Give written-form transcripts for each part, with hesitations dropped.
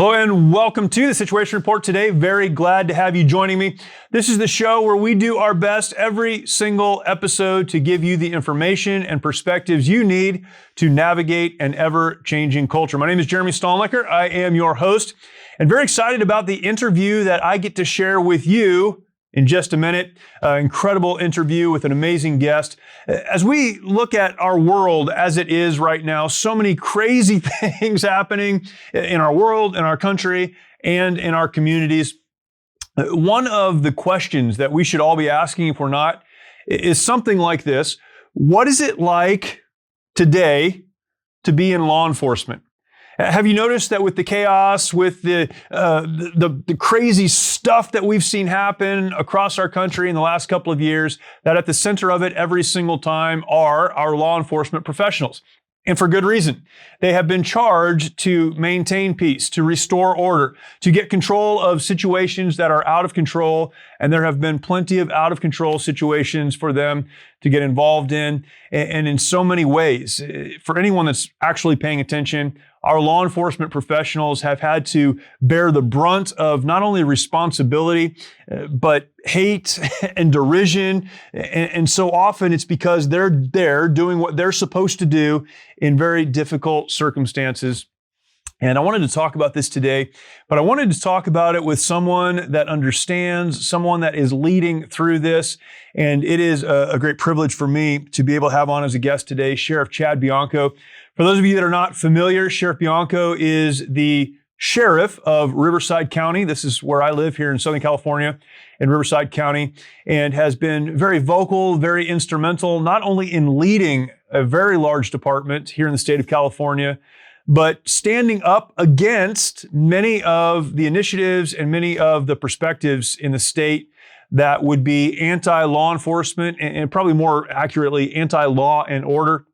Hello and welcome to the Situation Report today. Very glad to have you joining me. This is the show where we do our best every single episode to give you the information and perspectives you need to navigate an ever-changing culture. My name is Jeremy Stalnecker. I am your host and very excited about the interview that I get to share with you in just a minute. Incredible interview with an amazing guest. As we look at our world as it is right now, so many crazy things happening in our world, in our country, and in our communities. One of the questions that we should all be asking, if we're not, is something like this. What is it like today to be in law enforcement? Have you noticed that with the chaos, with the crazy stuff that we've seen happen across our country in the last couple of years, that at the center of it every single time are our law enforcement professionals? And for good reason. They have been charged to maintain peace, to restore order, to get control of situations that are out of control. And there have been plenty of out of control situations for them to get involved in. And in so many ways, for anyone that's actually paying attention, our law enforcement professionals have had to bear the brunt of not only responsibility, but hate and derision. And so often it's because they're there doing what they're supposed to do in very difficult circumstances. And I wanted to talk about this today, but I wanted to talk about it with someone that understands, someone that is leading through this. And it is a great privilege for me to be able to have on as a guest today, Sheriff Chad Bianco. For those of you that are not familiar, Sheriff Bianco is the Sheriff of Riverside County. This is where I live here in Southern California, in Riverside County, and has been very vocal, very instrumental, not only in leading a very large department here in the state of California, but standing up against many of the initiatives and many of the perspectives in the state that would be anti-law enforcement and probably more accurately, anti-law and order.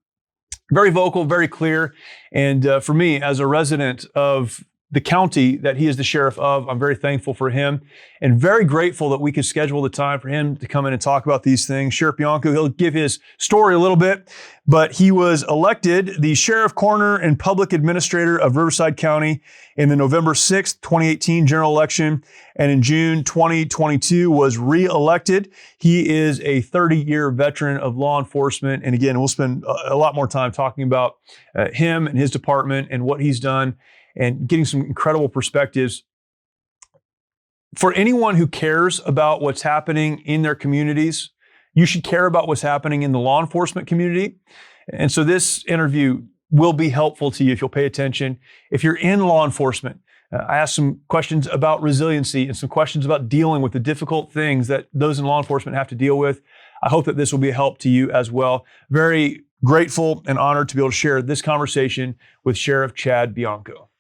Very vocal, very clear. And for me, as a resident of the county that he is the sheriff of, I'm very thankful for him and very grateful that we could schedule the time for him to come in and talk about these things. Sheriff Bianco, he'll give his story a little bit, but he was elected the sheriff, coroner, and public administrator of Riverside County in the November 6th, 2018 general election, and in June 2022 was re-elected. He is a 30-year veteran of law enforcement. And again, we'll spend a lot more time talking about him and his department and what he's done and getting some incredible perspectives. For anyone who cares about what's happening in their communities, you should care about what's happening in the law enforcement community. And so this interview will be helpful to you if you'll pay attention. If you're in law enforcement, I asked some questions about resiliency and some questions about dealing with the difficult things that those in law enforcement have to deal with. I hope that this will be a help to you as well. Very grateful and honored to be able to share this conversation with Sheriff Chad Bianco.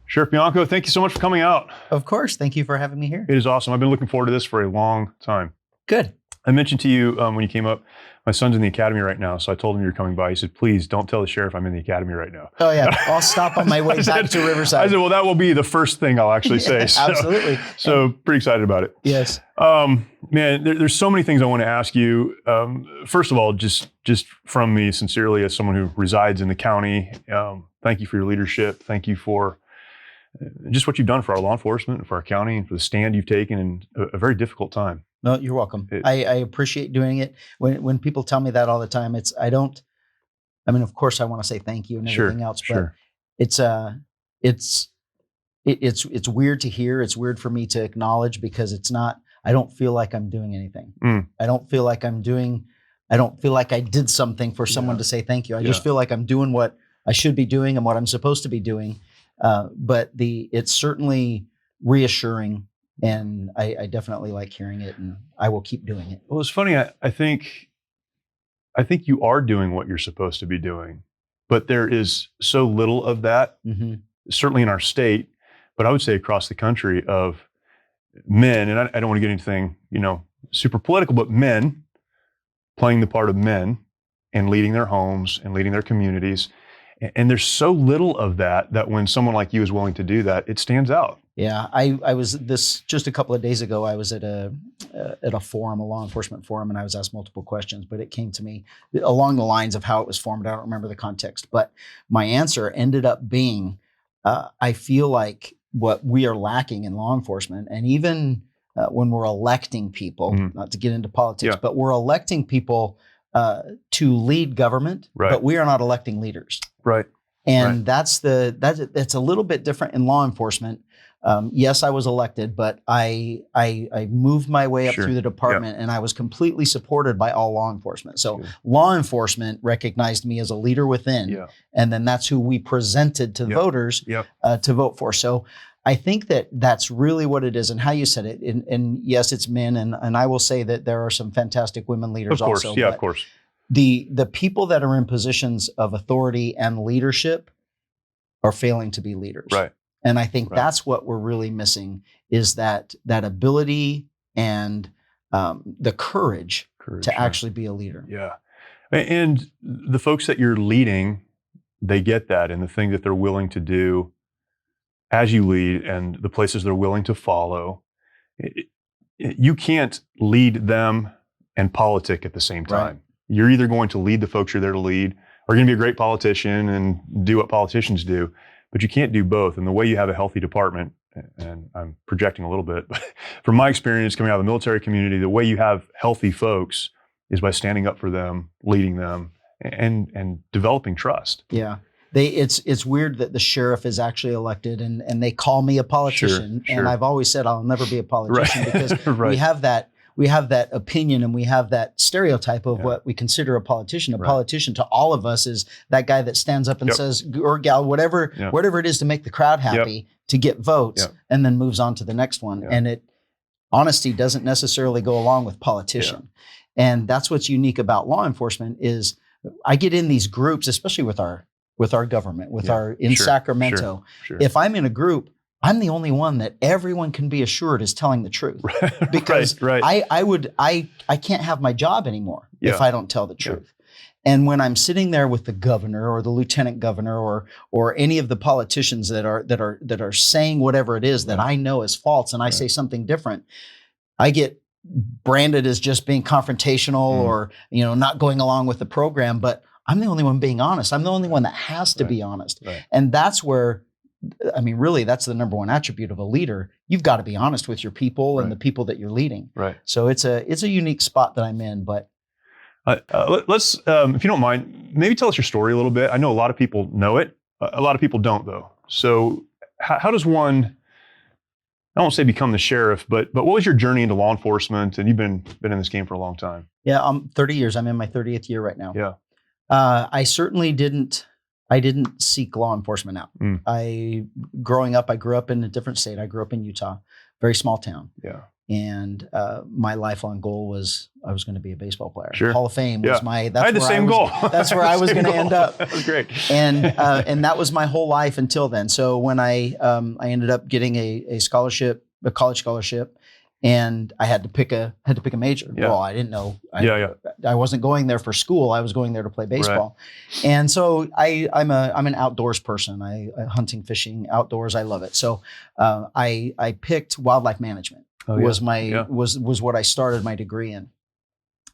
Sheriff Bianco, thank you so much for coming out. Of course. Thank you for having me here. It is awesome. I've been looking forward to this for a long time. Good. I mentioned to you when you came up, my son's in the academy right now. So I told him you were coming by. He said, please don't tell the sheriff I'm in the academy right now. Oh, yeah. I'll stop on my way back to Riverside. I said, well, that will be the first thing I'll actually say. So, absolutely. So pretty excited about it. Yes. Man, there's so many things I want to ask you. First of all, just from me sincerely as someone who resides in the county, thank you for your leadership. Thank you for just what you've done for our law enforcement and for our county and for the stand you've taken in a very difficult time. No, you're welcome. I appreciate doing it. When people tell me that all the time, of course I want to say thank you and everything else, but it's weird to hear. It's weird for me to acknowledge because I don't feel like I'm doing anything. I don't feel like I did something for someone to say thank you. I just feel like I'm doing what I should be doing and what I'm supposed to be doing. But it's certainly reassuring, and I definitely like hearing it, and I will keep doing it. Well, it's funny. I think you are doing what you're supposed to be doing, but there is so little of that, certainly in our state, but I would say across the country, of men, and I don't want to get anything, super political, but men playing the part of men and leading their homes and leading their communities. And there's so little of that when someone like you is willing to do that, it stands out. Yeah, I was just a couple of days ago. I was at a forum, a law enforcement forum, and I was asked multiple questions. But it came to me along the lines of how it was formed. I don't remember the context, but my answer ended up being, I feel like what we are lacking in law enforcement, and even when we're electing people, not to get into politics, but we're electing people to lead government, but we are not electing leaders. Right. And that's a little bit different in law enforcement. Yes, I was elected, but I moved my way up through the department, and I was completely supported by all law enforcement. So law enforcement recognized me as a leader within, and then that's who we presented to voters to vote for. So I think that's really what it is, and how you said it. And yes, it's men, and I will say that there are some fantastic women leaders also. Of course, of course. The people that are in positions of authority and leadership are failing to be leaders. Right. And I think that's what we're really missing, is that ability and the courage to actually be a leader. Yeah. And the folks that you're leading, they get that, and the thing that they're willing to do as you lead and the places they're willing to follow. You can't lead them and politic at the same time. Right. You're either going to lead the folks you're there to lead, or you're going to be a great politician and do what politicians do. But you can't do both. And the way you have a healthy department, and I'm projecting a little bit, but from my experience coming out of the military community, the way you have healthy folks is by standing up for them, leading them, and developing trust. Yeah. It's weird that the sheriff is actually elected, and they call me a politician. Sure. And I've always said I'll never be a politician because we have that opinion, and we have that stereotype of what we consider a politician. A politician to all of us is that guy that stands up and says, or gal, whatever it is to make the crowd happy, to get votes, and then moves on to the next one. And honesty doesn't necessarily go along with politician. And that's what's unique about law enforcement is I get in these groups, especially with our government, in Sacramento. Sure. If I'm in a group, I'm the only one that everyone can be assured is telling the truth, because I can't have my job anymore if I don't tell the truth. And when I'm sitting there with the governor or the lieutenant governor or any of the politicians that are saying whatever it is that I know is false, and I say something different, I get branded as just being confrontational or not going along with the program. But I'm the only one being honest. I'm the only one that has to be honest, and that's where. I mean, really, that's the number one attribute of a leader. You've got to be honest with your people and the people that you're leading. Right. So it's a unique spot that I'm in. But let's, if you don't mind, maybe tell us your story a little bit. I know a lot of people know it. A lot of people don't, though. So how does one? I won't say become the sheriff, but what was your journey into law enforcement? And you've been in this game for a long time. Yeah, 30 years. I'm in my 30th year right now. Yeah. I certainly didn't seek law enforcement out. Growing up, I grew up in a different state. I grew up in Utah, very small town. Yeah. And my lifelong goal was I was going to be a baseball player. Sure. Hall of Fame was my. I had the same goal. That's where I was going to end up. That was great. And that was my whole life until then. So when I ended up getting a scholarship, a college scholarship, and I had to pick a major. Yeah. Well, I didn't know. I wasn't going there for school. I was going there to play baseball. Right. And so I'm an outdoors person. I hunting, fishing, outdoors. I love it. So I picked wildlife management. Was what I started my degree in.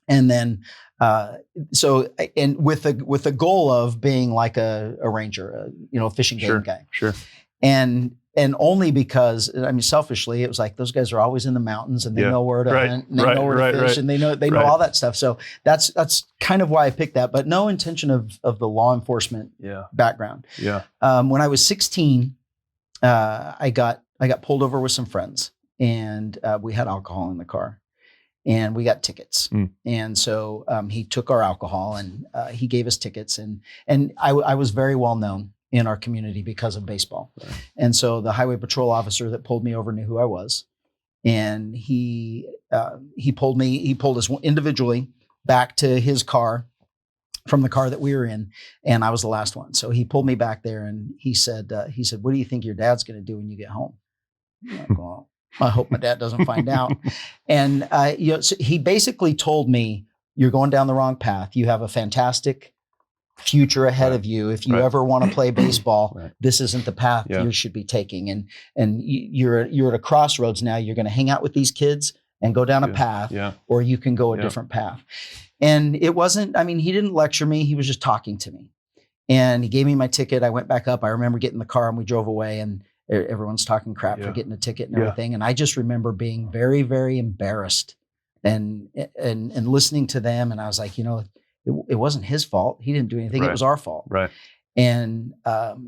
And then with the goal of being like a ranger, a fishing game guy. Sure. And only because, I mean, selfishly, it was like those guys are always in the mountains and they know where to hunt and they know where to fish and they know all that stuff. So that's kind of why I picked that, but no intention of the law enforcement background. Yeah. When I was 16, I got pulled over with some friends, and we had alcohol in the car, and we got tickets. And so he took our alcohol and he gave us tickets, and I was very well known in our community because of baseball. Right. And so the highway patrol officer that pulled me over knew who I was. And he pulled us individually back to his car from the car that we were in. And I was the last one. So he pulled me back there and he said, what do you think your dad's going to do when you get home? Well, I hope my dad doesn't find out. And so he basically told me, you're going down the wrong path. You have a fantastic future ahead of you. If you ever want to play baseball, this isn't the path you should be taking. And you're at a crossroads now. You're going to hang out with these kids and go down a path, or you can go a different path. And it wasn't, I mean, he didn't lecture me. He was just talking to me. And he gave me my ticket. I went back up. I remember getting in the car and we drove away, and everyone's talking crap for getting a ticket and everything. And I just remember being very, very embarrassed and listening to them. And I was like, it wasn't his fault. He didn't do anything. It was our fault. Right. And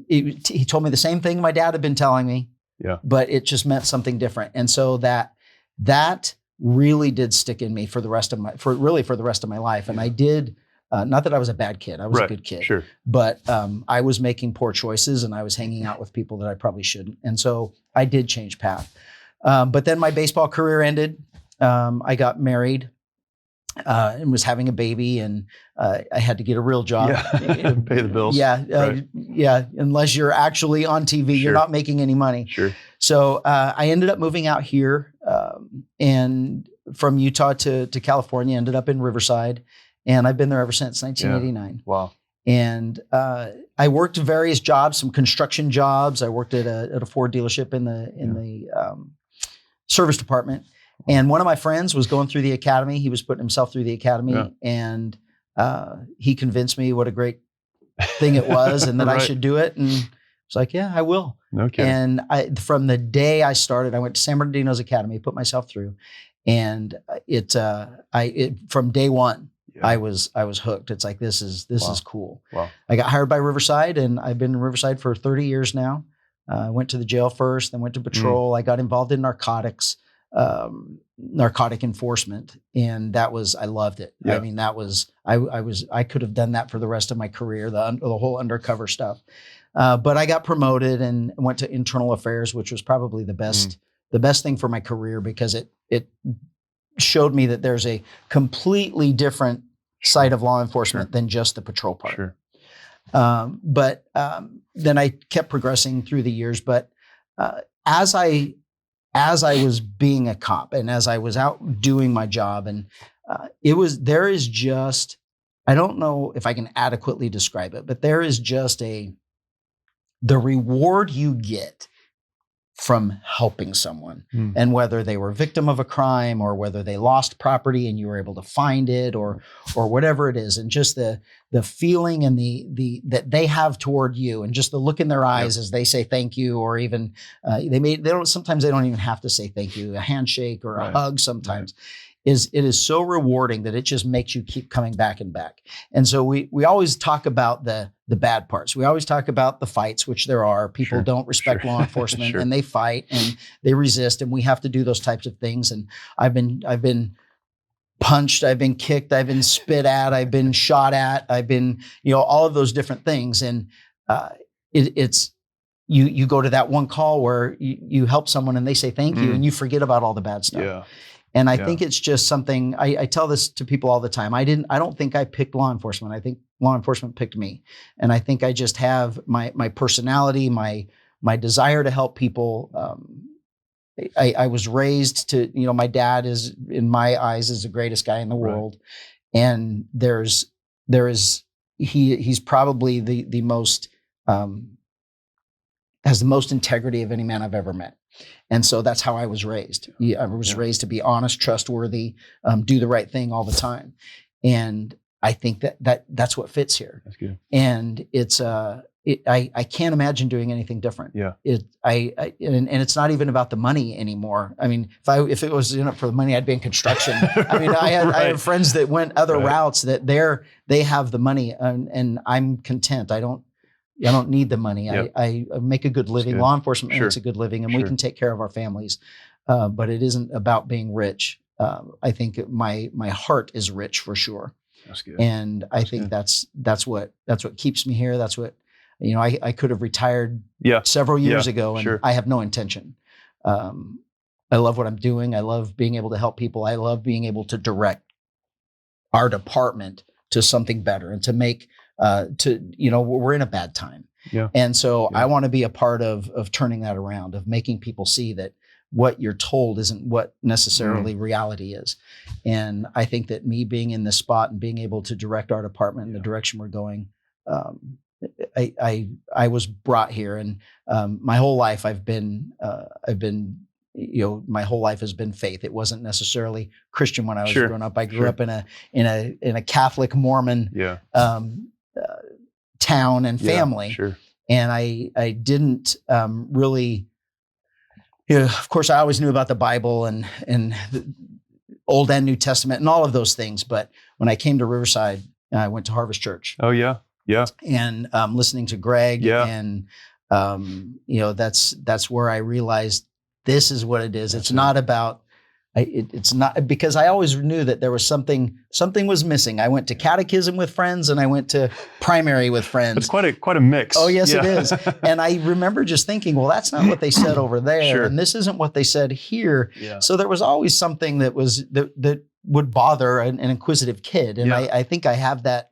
he told me the same thing my dad had been telling me, but it just meant something different. And so that really did stick in me for the rest of my life. And I did, not that I was a bad kid. I was a good kid. Sure. But I was making poor choices, and I was hanging out with people that I probably shouldn't. And so I did change path. But then my baseball career ended. I got married. And was having a baby, and I had to get a real job. Pay the bills. Unless you're actually on TV, you're not making any money. Sure. So I ended up moving out here, and from Utah to California, ended up in Riverside, and I've been there ever since 1989. Wow. And I worked various jobs, some construction jobs. I worked at a Ford dealership in the service department. And one of my friends was going through the academy. He was putting himself through the academy, and he convinced me what a great thing it was, and that I should do it. And it's like, yeah, I will. Okay. And from the day I started, I went to San Bernardino's academy, put myself through, and from day one, I was hooked. It's like, this is cool. Wow. I got hired by Riverside, and I've been in Riverside for 30 years now. I went to the jail first, then went to patrol. I got involved in narcotic enforcement. And I loved it. Yeah. I mean, I could have done that for the rest of my career, the whole undercover stuff. But I got promoted and went to internal affairs, which was probably the best thing for my career, because it showed me that there's a completely different side of law enforcement than just the patrol part. Sure. But then I kept progressing through the years. But as I was being a cop, and as I was out doing my job, and I don't know if I can adequately describe it, but there is just the reward you get from helping someone, and whether they were a victim of a crime, or whether they lost property and you were able to find it, or whatever it is, and just the feeling and the that they have toward you, and just the look in their eyes as they say thank you, or even sometimes they don't even have to say thank you, a handshake or a hug sometimes. It is so rewarding that it just makes you keep coming back and back. And so we always talk about the bad parts. We always talk about the fights, which there are. People don't respect law enforcement, and they fight and they resist, and we have to do those types of things. And I've been punched, I've been kicked, I've been spit at, I've been shot at, I've been, all of those different things. And it's you go to that one call where you help someone and they say thank you, and you forget about all the bad stuff. Yeah. And I think it's just something, I tell this to people all the time. I don't think I picked law enforcement. I think law enforcement picked me. And I think I just have my personality, my desire to help people. I was raised to, my dad is, in my eyes, is the greatest guy in the world. And he's probably the most, has the most integrity of any man I've ever met. And so that's how I was raised. I was raised to be honest, trustworthy, do the right thing all the time. And I think that's what fits here. That's good. And I can't imagine doing anything different. Yeah. And it's not even about the money anymore. I mean, if it was for the money, I'd be in construction. I mean, I have friends that went other routes that they have the money, and I'm content. I don't need the money. Yep. I make a good living. Good. Law enforcement makes a good living, and we can take care of our families. But it isn't about being rich. I think my heart is rich for sure. That's good. And I think that's what keeps me here. That's what, I could have retired several years ago, and I have no intention. I love what I'm doing. I love being able to help people. I love being able to direct our department to something better, and to make, we're in a bad time. Yeah. And so I want to be a part of turning that around, of making people see that what you're told isn't what necessarily reality is. And I think that me being in this spot and being able to direct our department in the direction we're going, I was brought here, and my whole life my whole life has been faith. It wasn't necessarily Christian when I was growing up. I grew up in a Catholic Mormon town and family, and I didn't really. Of course, I always knew about the Bible and the Old and New Testament and all of those things. But when I came to Riverside, I went to Harvest Church. Oh yeah, yeah. And listening to Greg, and that's where I realized this is what it is. It's not about. It's not, because I always knew that there was something was missing. I went to catechism with friends and I went to primary with friends. It's quite a mix. Oh yes, it is. And I remember just thinking, well, that's not what they said over there, and this isn't what they said here. Yeah. So there was always something that would bother an inquisitive kid, and I think I have that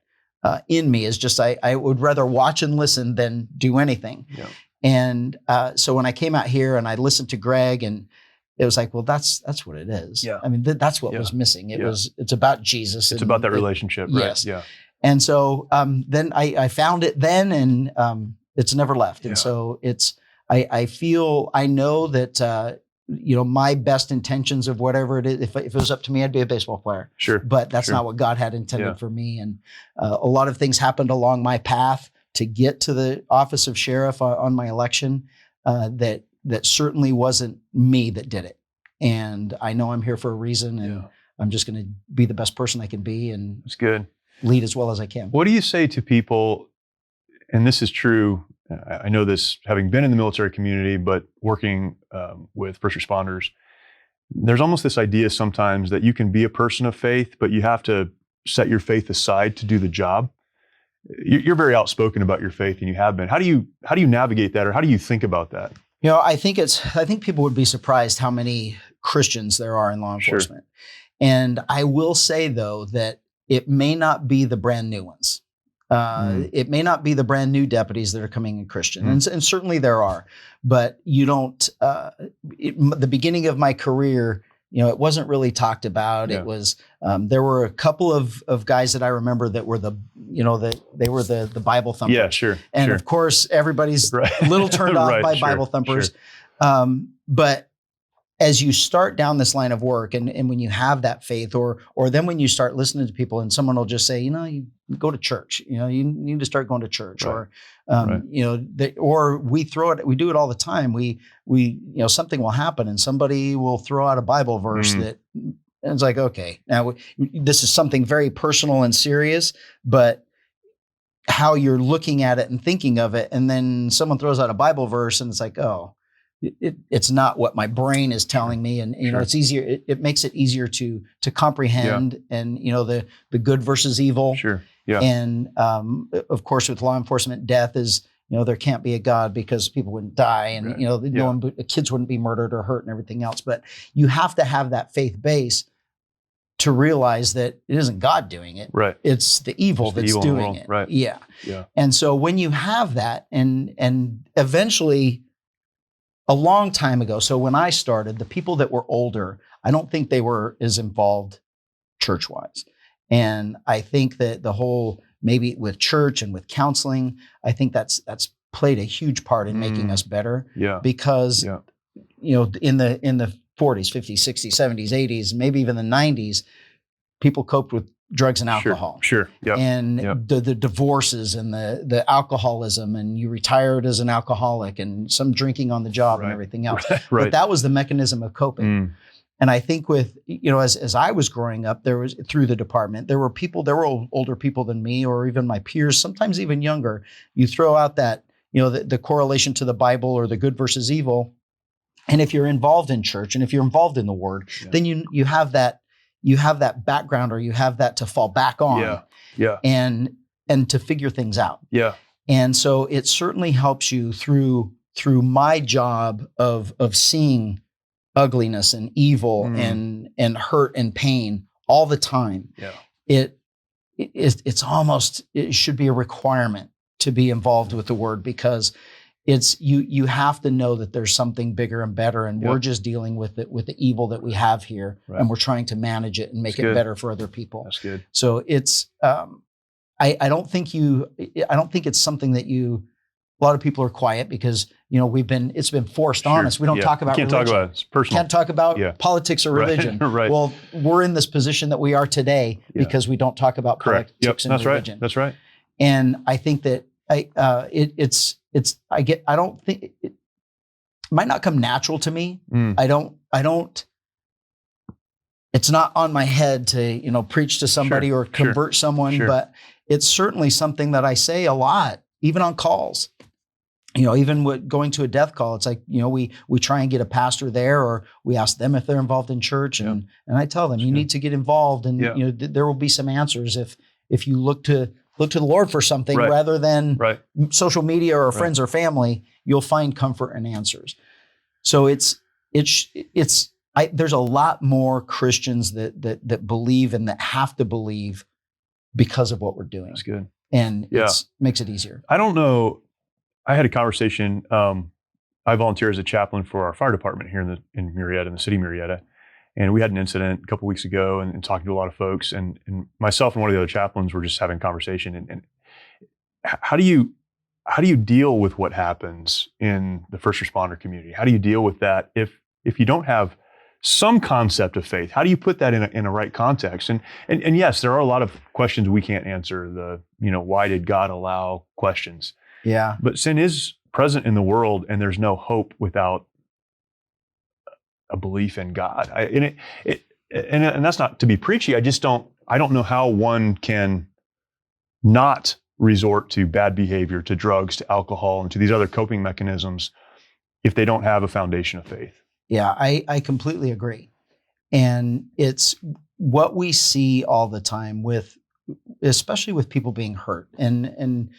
in me. Is just I would rather watch and listen than do anything. Yeah. And so when I came out here and I listened to Greg, and it was like, well, that's what it is. Yeah. I mean, that's what was missing. It's about Jesus. It's about that relationship, right? Yes. Yeah. And so then I found it then, and it's never left. And so I know that, my best intentions of whatever it is, if it was up to me, I'd be a baseball player. Sure. But that's not what God had intended for me. And a lot of things happened along my path to get to the office of sheriff on my election that certainly wasn't me that did it. And I know I'm here for a reason, and I'm just going to be the best person I can be, and it's good. Lead as well as I can. What do you say to people, and this is true, I know this having been in the military community, but working with first responders, there's almost this idea sometimes that you can be a person of faith, but you have to set your faith aside to do the job. You're very outspoken about your faith, and you have been. How do you navigate that, or how do you think about that? I think people would be surprised how many Christians there are in law enforcement. And I will say, though, that it may not be the brand new ones. It may not be the brand new deputies that are coming in Christian. And certainly there are. But you don't, the beginning of my career, it wasn't really talked about. Yeah. It was, there were a couple of guys that I remember that were they were the Bible thumpers. Yeah, sure. And of course, everybody's a little turned off by Bible thumpers. Sure. But as you start down this line of work, and when you have that faith, or then when you start listening to people, and someone will just say, you go to church, you need to start going to church, or or we do it all the time. We something will happen, and somebody will throw out a Bible verse that, and it's like, okay, now this is something very personal and serious, but how you're looking at it and thinking of it, and then someone throws out a Bible verse, and it's like, oh. It's not what my brain is telling me, and it's easier. It makes it easier to comprehend, and the good versus evil. Sure. Yeah. And of course, with law enforcement, death is there can't be a God because people wouldn't die, and kids wouldn't be murdered or hurt and everything else. But you have to have that faith base to realize that it isn't God doing it. Right. It's the evil that's doing it. Right. Yeah. Yeah. And so when you have that, and eventually. A long time ago, so when I started, the people that were older, I don't think they were as involved church-wise. And I think that the whole, maybe with church and with counseling, I think that's played a huge part in making us better. Yeah. Because, in the 40s, 50s, 60s, 70s, 80s, maybe even the 90s, people coped with drugs and alcohol. Sure. Yep. And the divorces and the alcoholism, and you retired as an alcoholic, and some drinking on the job and everything else. Right. But that was the mechanism of coping. And I think with, as I was growing up, there was, through the department, there were older people than me, or even my peers, sometimes even younger. You throw out that, the correlation to the Bible or the good versus evil. And if you're involved in church, and if you're involved in the word, then you have that background, or you have that to fall back on, and to figure things out. Yeah. And so it certainly helps you through my job of seeing ugliness and evil and hurt and pain all the time. Yeah. It should be a requirement to be involved with the word, because it's you have to know that there's something bigger and better, and we're just dealing with the evil that we have here, and we're trying to manage it and make it better for other people. That's good. So it's I don't think it's something that a lot of people are quiet because, it's been forced on us. We don't talk about Can't religion. talk about it. It's personal. Can't talk about politics or religion. Right. Well, we're in this position that we are today because we don't talk about politics and religion. That's right. And I think that it might not come natural to me. I don't, it's not on my head to, preach to somebody or convert someone, but it's certainly something that I say a lot, even on calls. Even with going to a death call, it's like, we try and get a pastor there, or we ask them if they're involved in church. And I tell them, you need to get involved, and there will be some answers if you look to the Lord for something rather than social media or friends or family, you'll find comfort and answers. So there's a lot more Christians that believe and that have to believe because of what we're doing. That's good. And it makes it easier. I don't know. I had a conversation. I volunteer as a chaplain for our fire department here in Murrieta, in the city of Murrieta. And we had an incident a couple weeks ago and talking to a lot of folks, and myself and one of the other chaplains were just having a conversation. And how do you deal with what happens in the first responder community? How do you deal with that if you don't have some concept of faith? How do you put that in a right context? And yes, there are a lot of questions we can't answer. Why did God allow questions? Yeah. But sin is present in the world, and there's no hope without a belief in God. And that's not to be preachy. I don't know how one can not resort to bad behavior, to drugs, to alcohol, and to these other coping mechanisms if they don't have a foundation of faith. Yeah, I completely agree. And it's what we see all the time especially with people being hurt. And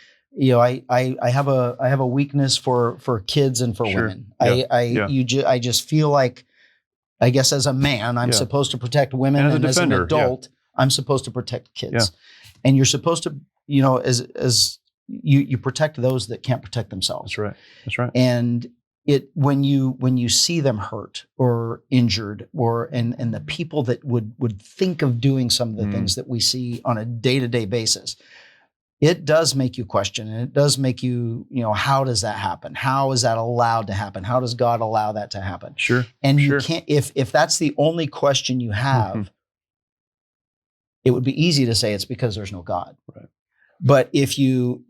I have a weakness for kids and for women. I just feel like, I guess as a man, I'm supposed to protect women, and as an adult, I'm supposed to protect kids. And you're supposed to, as you protect those that can't protect themselves. That's right. And when you see them hurt or injured, and the people that would think of doing some of the things that we see on a day-to-day basis, it does make you question, and it does make you, how does that happen? How is that allowed to happen? How does God allow that to happen? Sure. And you can't, if that's the only question you have, it would be easy to say it's because there's no God. Right. But if you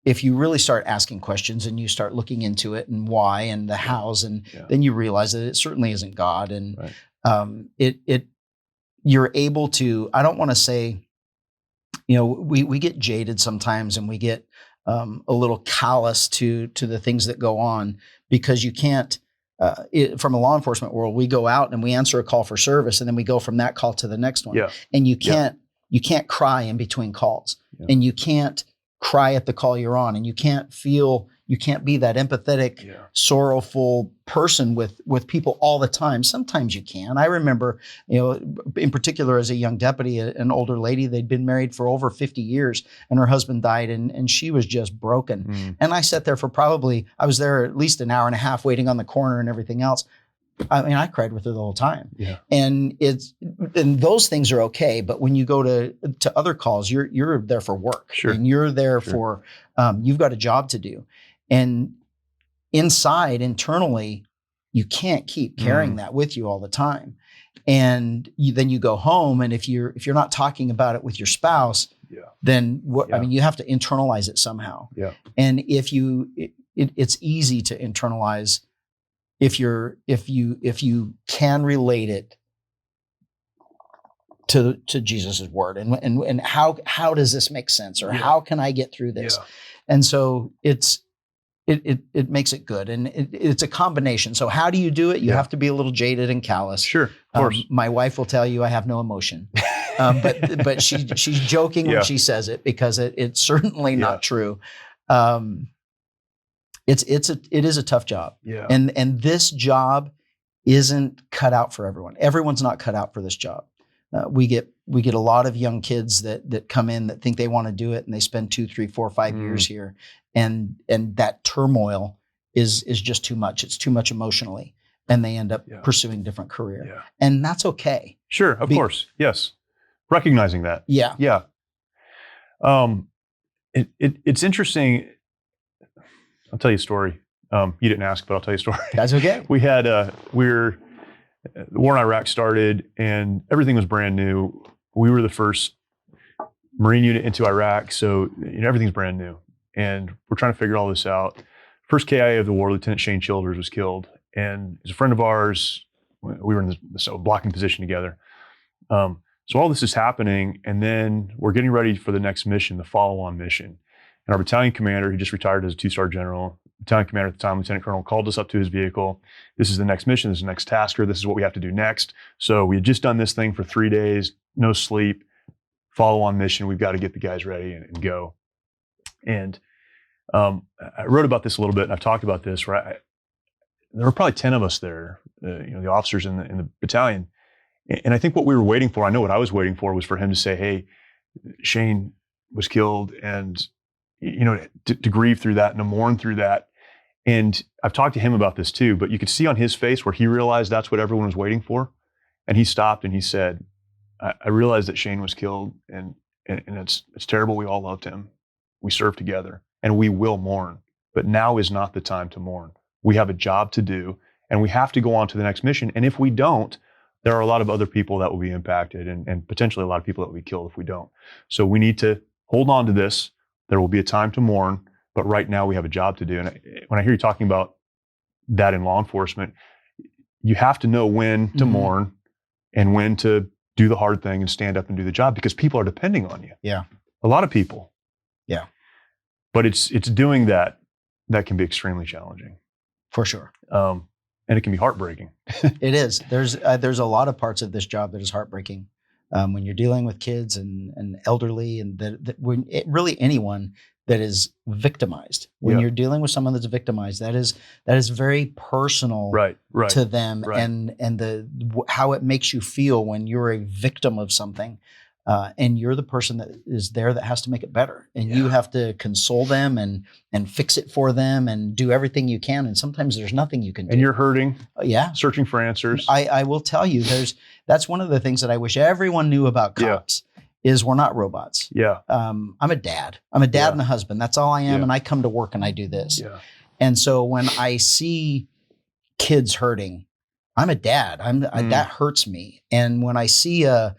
really start asking questions and you start looking into it and why and the hows, and then you realize that it certainly isn't God. And you're able to, I don't want to say, we get jaded sometimes, and we get a little callous to the things that go on, because you can't, from a law enforcement world, we go out and we answer a call for service, and then we go from that call to the next one. And you can't cry in between calls, and you can't cry at the call you're on, and you can't be that empathetic, sorrowful person with people all the time. Sometimes you can. I remember, in particular as a young deputy, an older lady, they'd been married for over 50 years, and her husband died, and she was just broken. And I sat there I was there at least an hour and a half waiting on the corner and everything else. I mean, I cried with her the whole time. And those things are okay. But when you go to other calls, you're there for work. And you're there for, you've got a job to do. And internally, you can't keep carrying that with you all the time. And then you go home, and if you're not talking about it with your spouse, then I mean, you have to internalize it somehow. And it's easy to internalize if you can relate it to Jesus' word, and how does this make sense, or how can I get through this? And so it makes it good, and it's a combination. So how do you do it? You have to be a little jaded and callous. Sure, of course. My wife will tell you I have no emotion, but she's joking when she says it, because it's certainly not true. It is a tough job. And this job isn't cut out for everyone. Everyone's not cut out for this job. We get a lot of young kids that come in that think they want to do it, and they spend 2, 3, 4, 5 years here, and that turmoil is just too much. It's too much emotionally, and they end up pursuing a different career, and that's okay. Sure, of course, yes. Recognizing that. Yeah. It's interesting. I'll tell you a story. You didn't ask, but I'll tell you a story. That's okay. We had the war in Iraq started, and everything was brand new. We were the first Marine unit into Iraq, so everything's brand new, and we're trying to figure all this out. First KIA of the war, Lieutenant Shane Childers, was killed, and he's a friend of ours. We were in this blocking position together. So all this is happening, and then we're getting ready for the next mission, the follow-on mission. And our battalion commander, he just retired as a 2-star general, battalion commander at the time, Lieutenant Colonel, called us up to his vehicle. This is the next mission. This is the next tasker. This is what we have to do next. So we had just done this thing for 3 days, no sleep, follow-on mission. We've got to get the guys ready and go. And I wrote about this a little bit, and I've talked about this. Right, there were probably 10 of us there, the officers in the battalion. And I think what we were waiting for, I know what I was waiting for, was for him to say, "Hey, Shane was killed," and to grieve through that and to mourn through that. And I've talked to him about this too, but you could see on his face where he realized that's what everyone was waiting for. And he stopped and he said, I realized that Shane was killed, and it's terrible. We all loved him. We served together, and we will mourn. But now is not the time to mourn. We have a job to do, and we have to go on to the next mission. And if we don't, there are a lot of other people that will be impacted, and potentially a lot of people that will be killed if we don't. So we need to hold on to this. There will be a time to mourn, but right now we have a job to do. And when I hear you talking about that in law enforcement, you have to know when to mourn and when to do the hard thing and stand up and do the job, because people are depending on you. Yeah. A lot of people. Yeah. But it's doing that can be extremely challenging. For sure. And it can be heartbreaking. It is. There's a lot of parts of this job that is heartbreaking. When you're dealing with kids and elderly, and really anyone that is victimized. When you're dealing with someone that's victimized, that is very personal right. to them, right. and how it makes you feel when you're a victim of something. And you're the person that is there that has to make it better. And you have to console them and fix it for them and do everything you can. And sometimes there's nothing you can do. And you're hurting. Yeah. Searching for answers. I will tell you, that's one of the things that I wish everyone knew about cops is we're not robots. Yeah. I'm a dad. I'm a dad and a husband. That's all I am. And I come to work and I do this. Yeah. And so when I see kids hurting, I'm a dad. That hurts me. And when I see a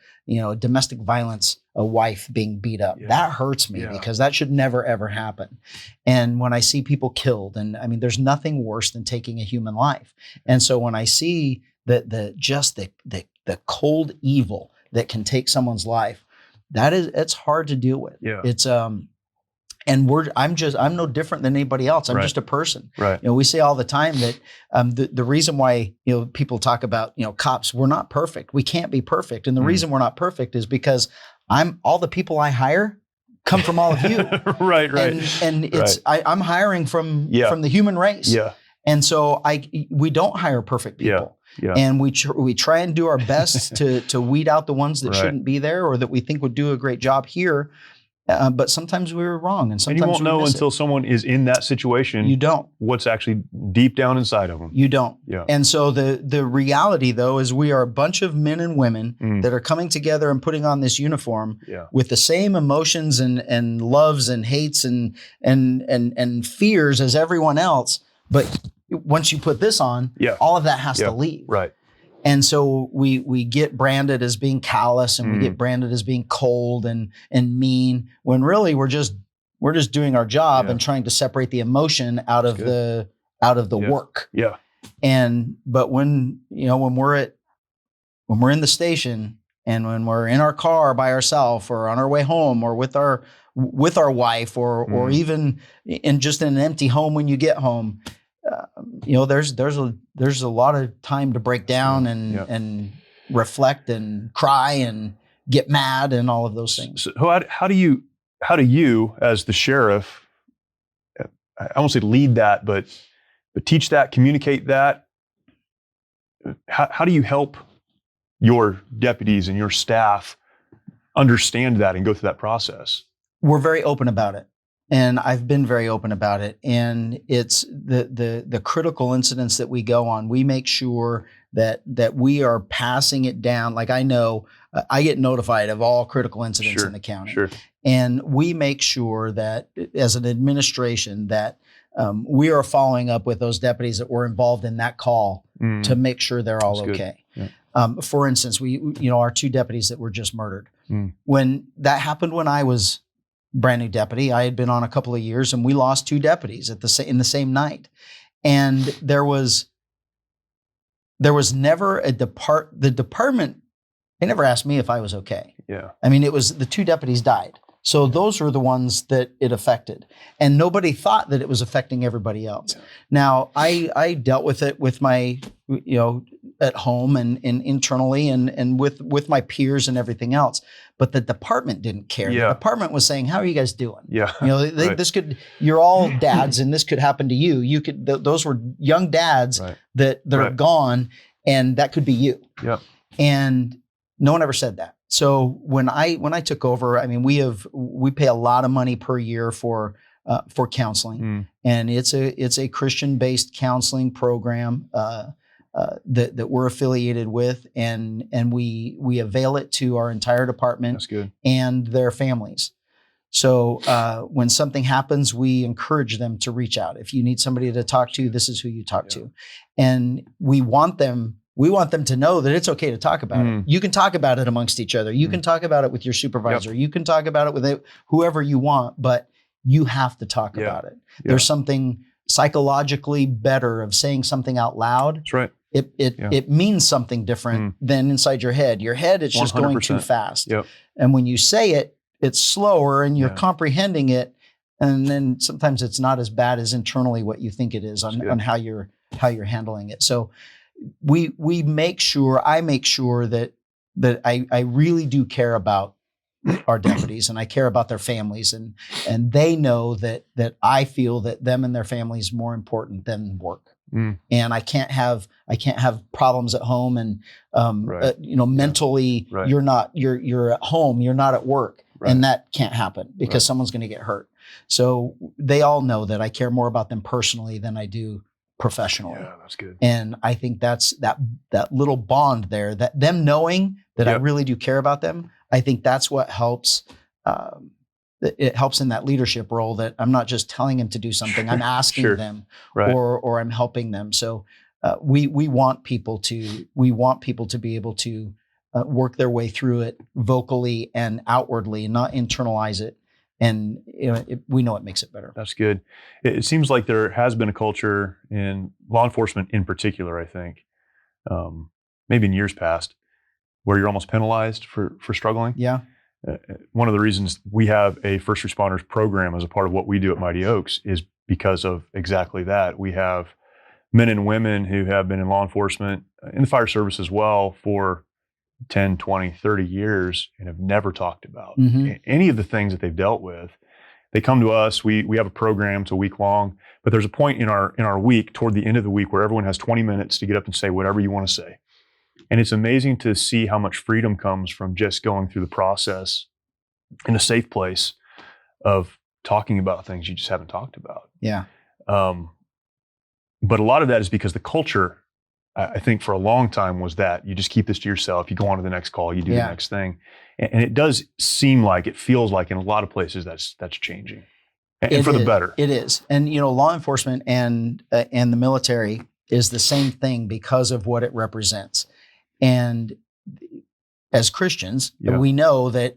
domestic violence, a wife being beat up, that hurts me because that should never, ever happen. And when I see people killed, and I mean, there's nothing worse than taking a human life. And so when I see the cold evil that can take someone's life, it's hard to deal with. Yeah. It's, and I'm no different than anybody else. I'm just a person. Right. We say all the time that the reason why people talk about cops, we're not perfect. We can't be perfect, and the reason we're not perfect is because all the people I hire come from all of you. right. And it's I'm hiring from the human race. Yeah. And so we don't hire perfect people. Yeah. And we try and do our best to weed out the ones that shouldn't be there or that we think would do a great job here. But sometimes we were wrong, and sometimes you won't know until someone is in that situation. You don't. What's actually deep down inside of them. You don't. Yeah. And so the reality, though, is we are a bunch of men and women that are coming together and putting on this uniform with the same emotions and loves and hates and fears as everyone else. But once you put this on, all of that has to leave. Right. And so we get branded as being callous, and we get branded as being cold and mean, when really we're just doing our job and trying to separate the emotion out of the work. Yeah. But when we're in the station, and when we're in our car by ourselves or on our way home or with our wife or even in just an empty home when you get home, there's a lot of time to break down and reflect and cry and get mad and all of those things. So how do you as the sheriff, I won't say lead that, but teach that, communicate that? How do you help your deputies and your staff understand that and go through that process? We're very open about it. And I've been very open about it. And it's the critical incidents that we go on. We make sure that we are passing it down. Like I know I get notified of all critical incidents in the county. Sure. And we make sure that as an administration that we are following up with those deputies that were involved in that call to make sure they're all okay. Yeah. For instance, our 2 deputies that were just murdered. When that happened, when I was brand new deputy, I had been on a couple of years, and we lost 2 deputies in the same night. And there was never the department. They never asked me if I was okay. Yeah. I mean, it was the 2 deputies died. So those were the ones that it affected. And nobody thought that it was affecting everybody else. Yeah. Now, I dealt with it with my, at home and internally and with my peers and everything else. But the department didn't care. Yeah. The department was saying, how are you guys doing? Yeah. Right. You're all dads and this could happen to you. Those were young dads that are gone, and that could be you. Yeah. And no one ever said that. So when I took over, I mean, we pay a lot of money per year for counseling, and it's a Christian-based counseling program that we're affiliated with, and we avail it to our entire department. That's good. And their families. So when something happens, we encourage them to reach out. If you need somebody to talk to, this is who you talk to, and we want them to know that it's okay to talk about it. You can talk about it amongst each other. You can talk about it with your supervisor. Yep. You can talk about it with whoever you want, but you have to talk about it. Yeah. There's something psychologically better of saying something out loud. That's right. It means something different than inside your head. Your head, it's just 100%. Going too fast. Yep. And when you say it, it's slower and you're comprehending it. And then sometimes it's not as bad as internally what you think it is on how you're handling it. So I make sure that I really do care about our deputies, and I care about their families, and they know that I feel that them and their families is more important than work. And I can't have problems at home, and mentally you're at home, you're not at work, and that can't happen because someone's going to get hurt. So they all know that I care more about them personally than I do professionally. Yeah, that's good. And I think that's that little bond there, that them knowing that I really do care about them. I think that's what helps. It helps in that leadership role, that I'm not just telling them to do something, I'm asking them or I'm helping them. So we want people to be able to work their way through it vocally and outwardly, not internalize it. And we know it makes it better. That's good. It seems like there has been a culture in law enforcement in particular, I think, maybe in years past, where you're almost penalized for struggling. Yeah. One of the reasons we have a first responders program as a part of what we do at Mighty Oaks is because of exactly that. We have men and women who have been in law enforcement, in the fire service as well, for 10, 20, 30 years and have never talked about any of the things that they've dealt with. They come to us, we have a program, it's a week long, but there's a point in our week, toward the end of the week, where everyone has 20 minutes to get up and say whatever you want to say. And it's amazing to see how much freedom comes from just going through the process in a safe place of talking about things you just haven't talked about. Yeah. But a lot of that is because the culture, I think for a long time, was that you just keep this to yourself. You go on to the next call, you do the next thing. And it does seem like, it feels like in a lot of places that's changing, and for the better. It is. And, law enforcement and the military is the same thing because of what it represents. And as Christians, we know that,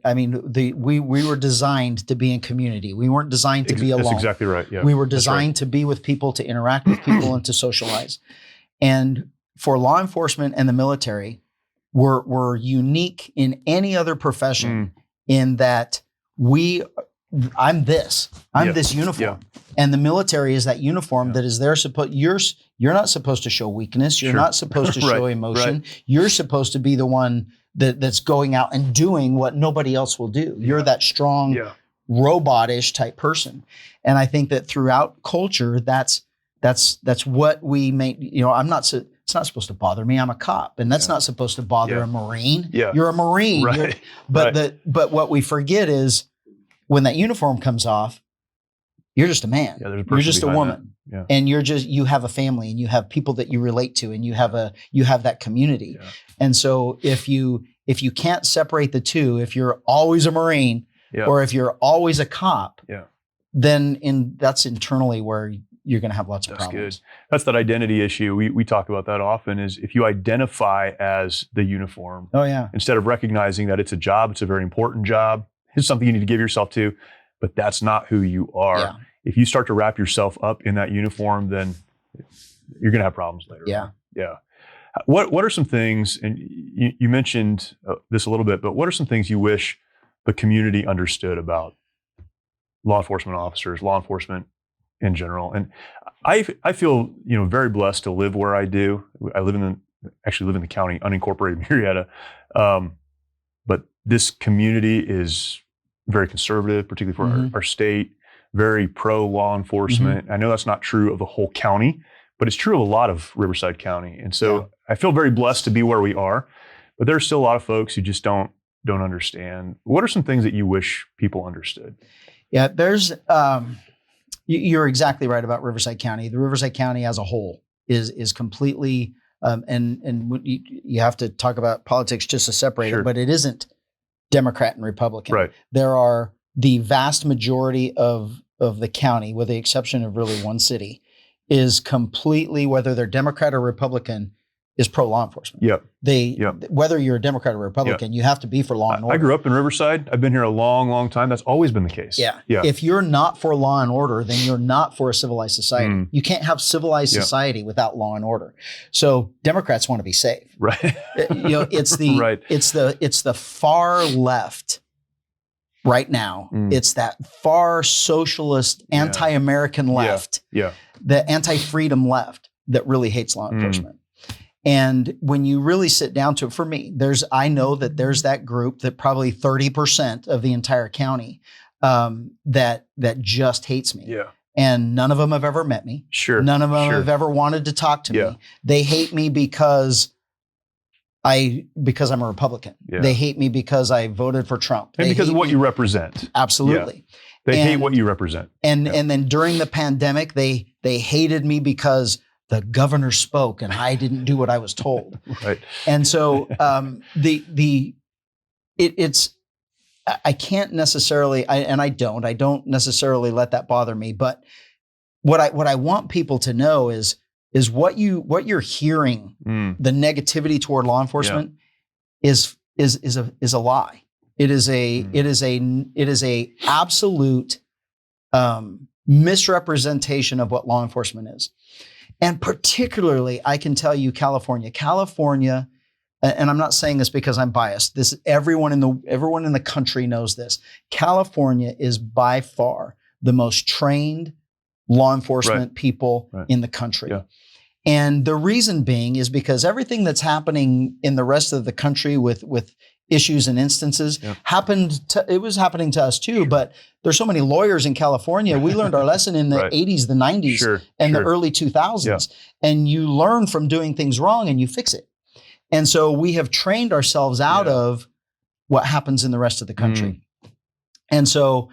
we were designed to be in community. We weren't designed to be alone. That's exactly right. Yeah. We were designed to be with people, to interact with people, and to socialize. And for law enforcement and the military, we're unique in any other profession in that I'm this uniform, and the military is that uniform that is there. You're not supposed to show weakness. You're not supposed to show emotion. You're supposed to be the one that's going out and doing what nobody else will do. You're that strong, robotish type person. And I think that throughout culture, that's what we make. It's not supposed to bother me. I'm a cop, and that's not supposed to bother a Marine. Yeah. You're a Marine. Right. But what we forget is when that uniform comes off, you're just a man. Yeah, you're just a woman. Yeah. And you have a family, and you have people that you relate to, and you have that community. Yeah. And so if you if you can't separate the two, if you're always a Marine or if you're always a cop, then that's internally where you're going to have lots of problems. Good. That's that identity issue. We talk about that often, is if you identify as the uniform, instead of recognizing that it's a job, it's a very important job, it's something you need to give yourself to, but that's not who you are. Yeah. If you start to wrap yourself up in that uniform, then you're going to have problems later. Yeah. Yeah. What are some things, and you mentioned this a little bit, but what are some things you wish the community understood about law enforcement officers, law enforcement in general? And I feel, very blessed to live where I do. I actually live in the county, unincorporated Murrieta. But this community is very conservative, particularly for our state, very pro law enforcement. I know that's not true of the whole county, but it's true of a lot of Riverside County. And so I feel very blessed to be where we are, but there's still a lot of folks who just don't understand. What are some things that you wish people understood? Yeah, there's, you're exactly right about Riverside County. The Riverside County as a whole is completely, and you have to talk about politics just to separate it, but it isn't Democrat and Republican. Right. There are the vast majority of the county, with the exception of really one city, is completely, whether they're Democrat or Republican, is pro law enforcement. Whether you're a Democrat or Republican, you have to be for law and order. I grew up in Riverside. I've been here a long, long time. That's always been the case. Yeah. If you're not for law and order, then you're not for a civilized society. You can't have civilized society without law and order. So Democrats want to be safe. Right. It's the it's the far left right now. It's that far socialist, anti-American left. The anti-freedom left that really hates law enforcement. And when you really sit down to it, for me, I know that there's that group that probably 30% of the entire county that just hates me. Yeah. And none of them have ever met me. Sure. None of them have ever wanted to talk to me. They hate me because I'm a Republican. They hate me because I voted for Trump. And because of what you represent. Absolutely. They hate what you represent. And then during the pandemic, they hated me because the governor spoke and I didn't do what I was told. Right. And so I can't necessarily, I don't necessarily let that bother me. But what I want people to know is what you're hearing, the negativity toward law enforcement is a lie. It is a absolute misrepresentation of what law enforcement is. And particularly, I can tell you, California, and I'm not saying this because I'm biased. Everyone in the country knows this. California is by far the most trained law enforcement people in the country. Yeah. And the reason being is because everything that's happening in the rest of the country with issues and instances it was happening to us too, but there's so many lawyers in California. We learned our lesson in the 80s, the 90s, and the early 2000s. And you learn from doing things wrong and you fix it. And so we have trained ourselves out of what happens in the rest of the country. And so,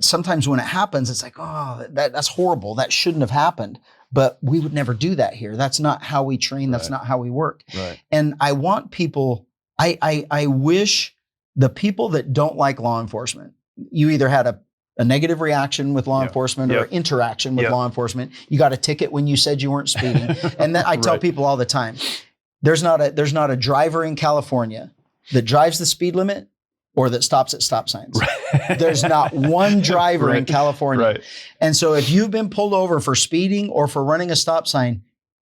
sometimes when it happens, it's like, oh, that's horrible. That shouldn't have happened. But we would never do that here. That's not how we train. That's not how we work. Right. And I want people, I wish the people that don't like law enforcement, you either had a negative reaction with law enforcement or interaction with law enforcement. You got a ticket when you said you weren't speeding. And then I tell people all the time, there's not a driver in California that drives the speed limit or that stops at stop signs. Right. There's not one driver in California. Right. And so if you've been pulled over for speeding or for running a stop sign,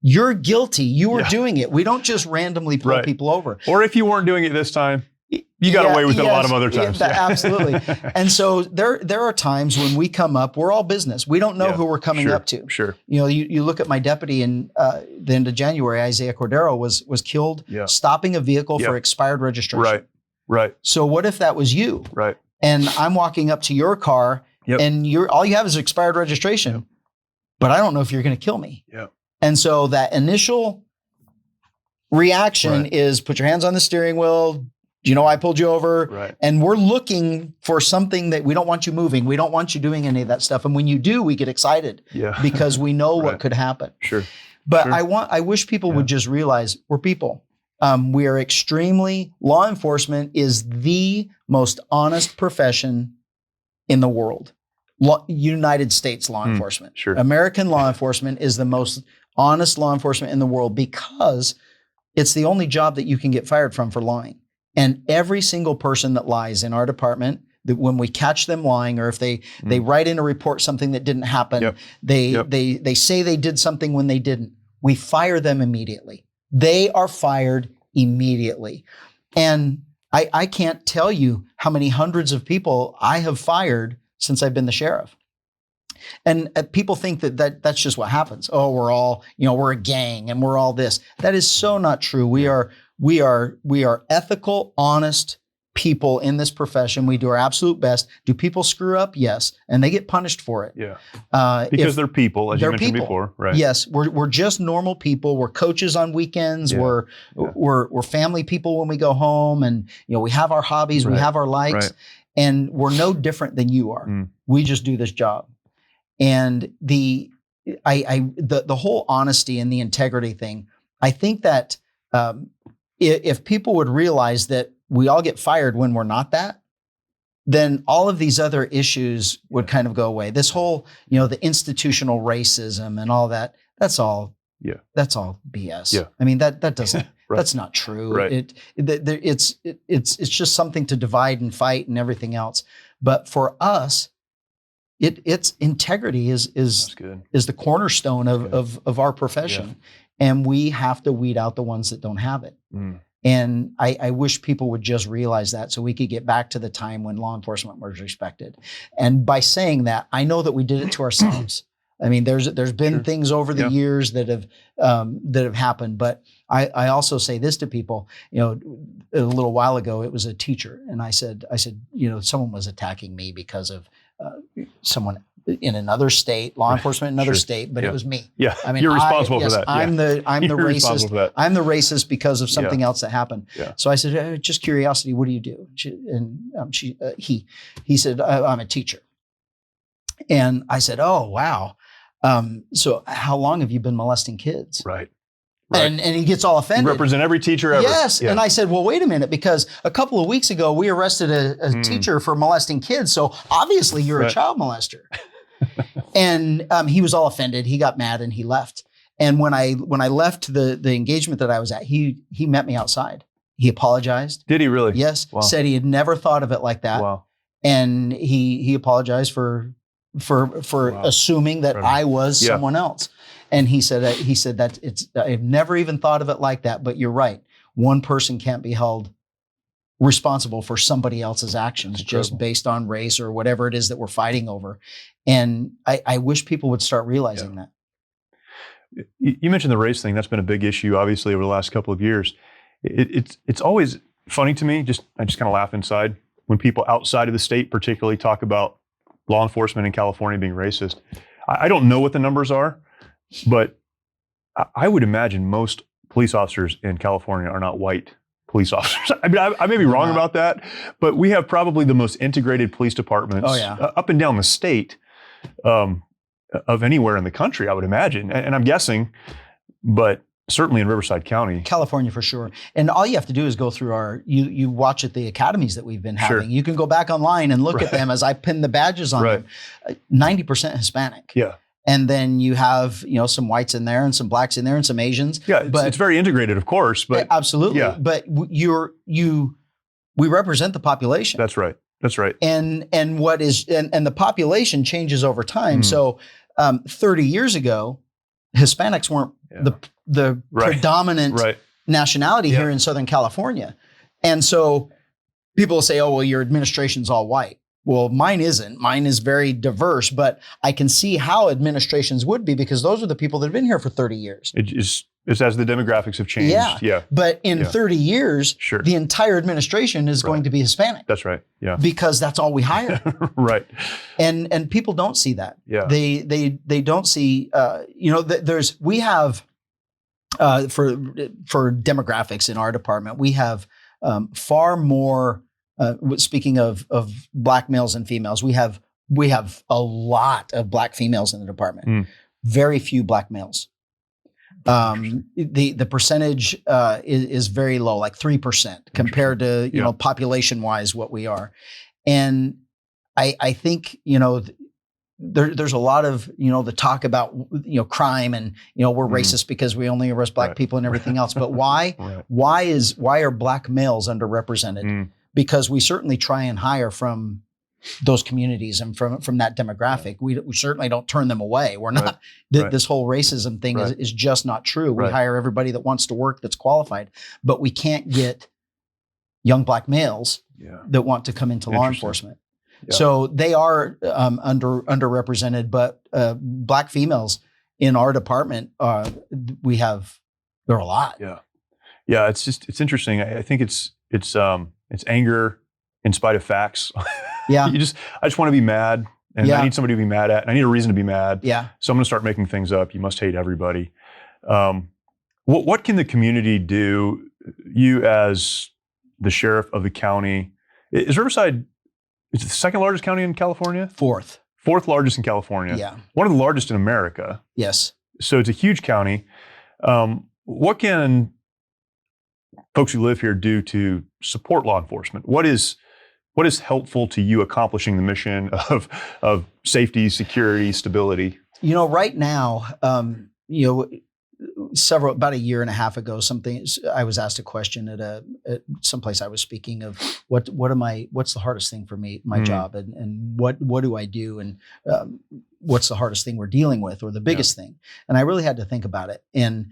you're guilty. You were doing it. We don't just randomly pull people over. Or if you weren't doing it this time, you got away with it a lot of other times. Absolutely. And so there are times when we come up, we're all business. We don't know who we're coming up to. Sure. You look at my deputy in the end of January, Isaiah Cordero was killed stopping a vehicle for expired registration. Right. So what if that was you? Right. And I'm walking up to your car and all you have is expired registration, but I don't know if you're going to kill me. Yeah. And so that initial reaction is put your hands on the steering wheel. I pulled you over. Right. And we're looking for something that we don't want you moving. We don't want you doing any of that stuff. And when you do, we get excited because we know what could happen. Sure. But I wish people would just realize we're people. We are law enforcement is the most honest profession in the world. United States law enforcement. Sure. American law enforcement is the most honest law enforcement in the world because it's the only job that you can get fired from for lying. And every single person that lies in our department, that when we catch them lying, or if they write in a report something that didn't happen, they say they did something when they didn't, we fire them immediately. They are fired immediately. And I can't tell you how many hundreds of people I have fired since I've been the sheriff. And people think that's just what happens. Oh, we're a gang and we're all this. That is so not true. We are ethical, honest people in this profession. We do our absolute best. Do people screw up? Yes. And they get punished for it. Yeah. Because they're people, as you mentioned before, right? Yes. We're just normal people. We're coaches on weekends. Yeah. We're family people when we go home, and we have our hobbies, we have our likes. Right. And we're no different than you are. We just do this job. And the whole honesty and the integrity thing, I think that if people would realize that we all get fired when we're not that, then all of these other issues would kind of go away. This whole, the institutional racism and all that, that's all BS. Yeah. I mean, that doesn't, right. That's not true. Right. It's just something to divide and fight and everything else. But for us, it's integrity is the cornerstone of our profession. Yeah. And we have to weed out the ones that don't have it. And I wish people would just realize that, so we could get back to the time when law enforcement was respected. And by saying that, I know that we did it to ourselves. I mean, there's been things over the years that have happened, but I also say this to people. A little while ago, it was a teacher, and I said, someone was attacking me because of someone in another state, law enforcement in another state, but it was me. Yeah, I mean, you're responsible for that. I'm the racist. I'm the racist because of something else that happened. Yeah. So I said, just curiosity, what do you do? He said, I'm a teacher. And I said, oh, wow. So how long have you been molesting kids? Right. And he gets all offended. You represent every teacher ever. Yes. Yeah. And I said, well, wait a minute, because a couple of weeks ago, we arrested a teacher for molesting kids. So obviously you're a child molester. And he was all offended. He got mad and he left. And when I left the engagement that I was at, he met me outside. He apologized. Did he really? Yes. Wow. Said he had never thought of it like that. Wow. And he apologized for assuming that I was someone else. And he said that I've never even thought of it like that, but you're right. One person can't be held responsible for somebody else's actions just based on race or whatever it is that we're fighting over. And I wish people would start realizing that. You mentioned the race thing. That's been a big issue, obviously, over the last couple of years. It's always funny to me. I just kind of laugh inside when people outside of the state particularly talk about law enforcement in California being racist. I don't know what the numbers are, but I would imagine most police officers in California are not white police officers. I mean, I may be wrong about that, but we have probably the most integrated police departments up and down the state of anywhere in the country, I would imagine. And I'm guessing, but certainly in Riverside County. California for sure. And all you have to do is go through you watch at the academies that we've been having. Sure. You can go back online and look at them as I pin the badges on them. 90% Hispanic. Yeah. And then you have, some whites in there and some blacks in there and some Asians. Yeah, it's very integrated, of course. But absolutely. Yeah. But we represent the population. That's right. That's right. And the population changes over time. So 30 years ago, Hispanics weren't the predominant nationality here in Southern California. And so people will say, oh, well, your administration's all white. Well, mine isn't. Mine is very diverse, but I can see how administrations would be, because those are the people that have been here for 30 years. It's as the demographics have changed. Yeah. But in 30 years, the entire administration is going to be Hispanic. That's right. Yeah. Because that's all we hire. Right. And people don't see that. Yeah. They don't see, we have, for demographics in our department, we have far more. Speaking of black males and females, we have a lot of black females in the department. Very few black males. The percentage is very low, like 3% compared to population wise what we are, and I think there's a lot of the talk about crime and we're racist because we only arrest black people and everything else, but why why are black males underrepresented? Because we certainly try and hire from those communities and from that demographic. We certainly don't turn them away. We're not, this whole racism thing is just not true. We hire everybody that wants to work that's qualified, but we can't get young black males that want to come into law enforcement. Yeah. So they are underrepresented, but black females in our department, there are a lot. Yeah. It's interesting. I think it's anger in spite of facts. Yeah. I just want to be mad, and I need somebody to be mad at, and I need a reason to be mad. Yeah. So I'm going to start making things up. You must hate everybody. What can the community do? You as the sheriff of the county, is Riverside, is it the second largest county in California? Fourth largest in California. Yeah. One of the largest in America. Yes. So it's a huge county. What can folks who live here do to support law enforcement? What is helpful to you accomplishing the mission of safety, security, stability? Right now, about a year and a half ago, I was asked a question at someplace I was speaking of what's the hardest thing for me, my job, and what do I do, and what's the hardest thing we're dealing with, or the biggest thing. And I really had to think about it. And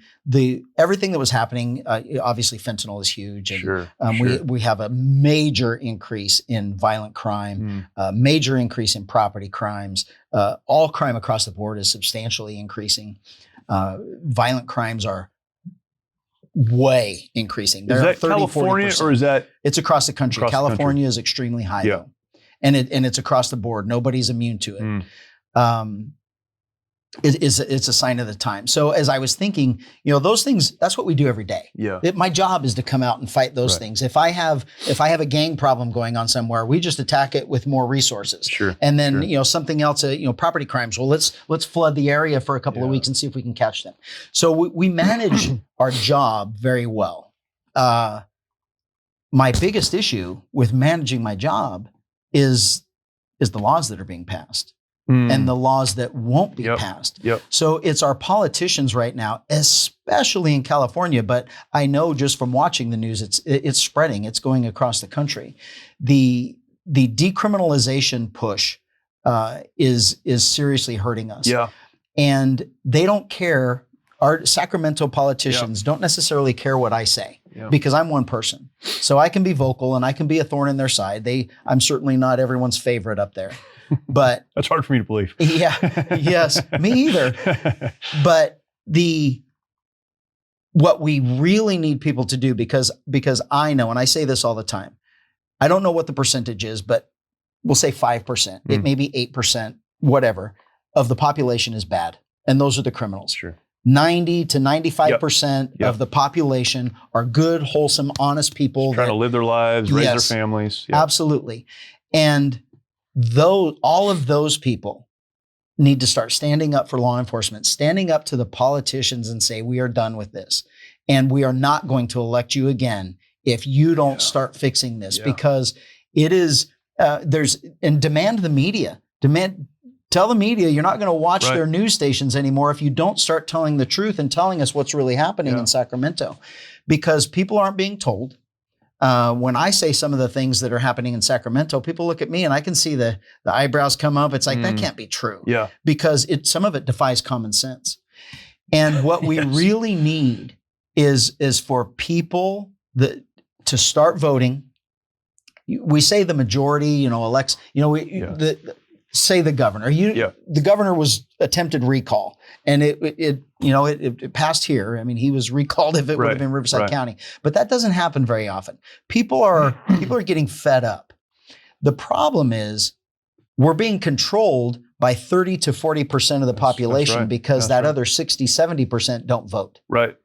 everything that was happening, obviously fentanyl is huge. And we have a major increase in violent crime, major increase in property crimes. All crime across the board is substantially increasing. Violent crimes are way increasing. Is that California 40%. Or is that? It's across the country. California is extremely high, though. And it's across the board. Nobody's immune to it. It's a sign of the time. So as I was thinking, those things, that's what we do every day. Yeah. My job is to come out and fight those things. If I have a gang problem going on somewhere, we just attack it with more resources. Sure. And then, something else, property crimes. Well, let's flood the area for a couple of weeks and see if we can catch them. So we manage our job very well. My biggest issue with managing my job is the laws that are being passed. And the laws that won't be passed. So it's our politicians right now, especially in California, but I know just from watching the news, it's spreading. It's going across the country. The decriminalization push is seriously hurting us. Yeah. And they don't care. Our Sacramento politicians don't necessarily care what I say. Because I'm one person. So I can be vocal and I can be a thorn in their side. I'm certainly not everyone's favorite up there. But that's hard for me to believe. Yes, me either. But what we really need people to do, because I know, and I say this all the time, I don't know what the percentage is, but we'll say 5%. It may be 8%, whatever, of the population is bad. And those are the criminals. Sure. 90 to 95% of the population are good, wholesome, honest people. Trying to live their lives, raise their families. Absolutely. And all of those people need to start standing up for law enforcement, standing up to the politicians and say, we are done with this. And we are not going to elect you again if you don't start fixing this, because it is, demand the media. Tell the media you're not going to watch their news stations anymore if you don't start telling the truth and telling us what's really happening in Sacramento, because people aren't being told. When I say some of the things that are happening in Sacramento, people look at me and I can see the eyebrows come up. It's like, that can't be true. Yeah. Because some of it defies common sense. And what we really need is for people to start voting. We say the majority, elects, say the governor. The governor was attempted recall, and it passed here. I mean, he was recalled if it would have been Riverside County, but that doesn't happen very often. People are getting fed up. The problem is we're being controlled by 30 to 40% of the population because that other 60, 70% don't vote. Right.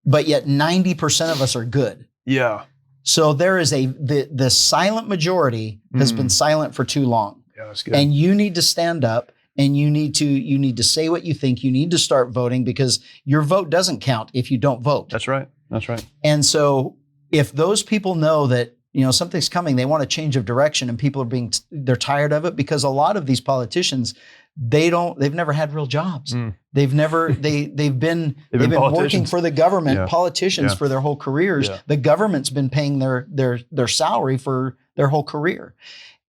But yet 90% of us are good. Yeah. So there is the silent majority has been silent for too long. Yeah, that's good. And you need to stand up and you need to say what you think. You need to start voting because your vote doesn't count if you don't vote. That's right. That's right. And so if those people know that, something's coming, they want a change of direction, and people are they're tired of it, because a lot of these politicians, they've never had real jobs. They've been working for the government, politicians for their whole careers. Yeah. The government's been paying their salary for their whole career,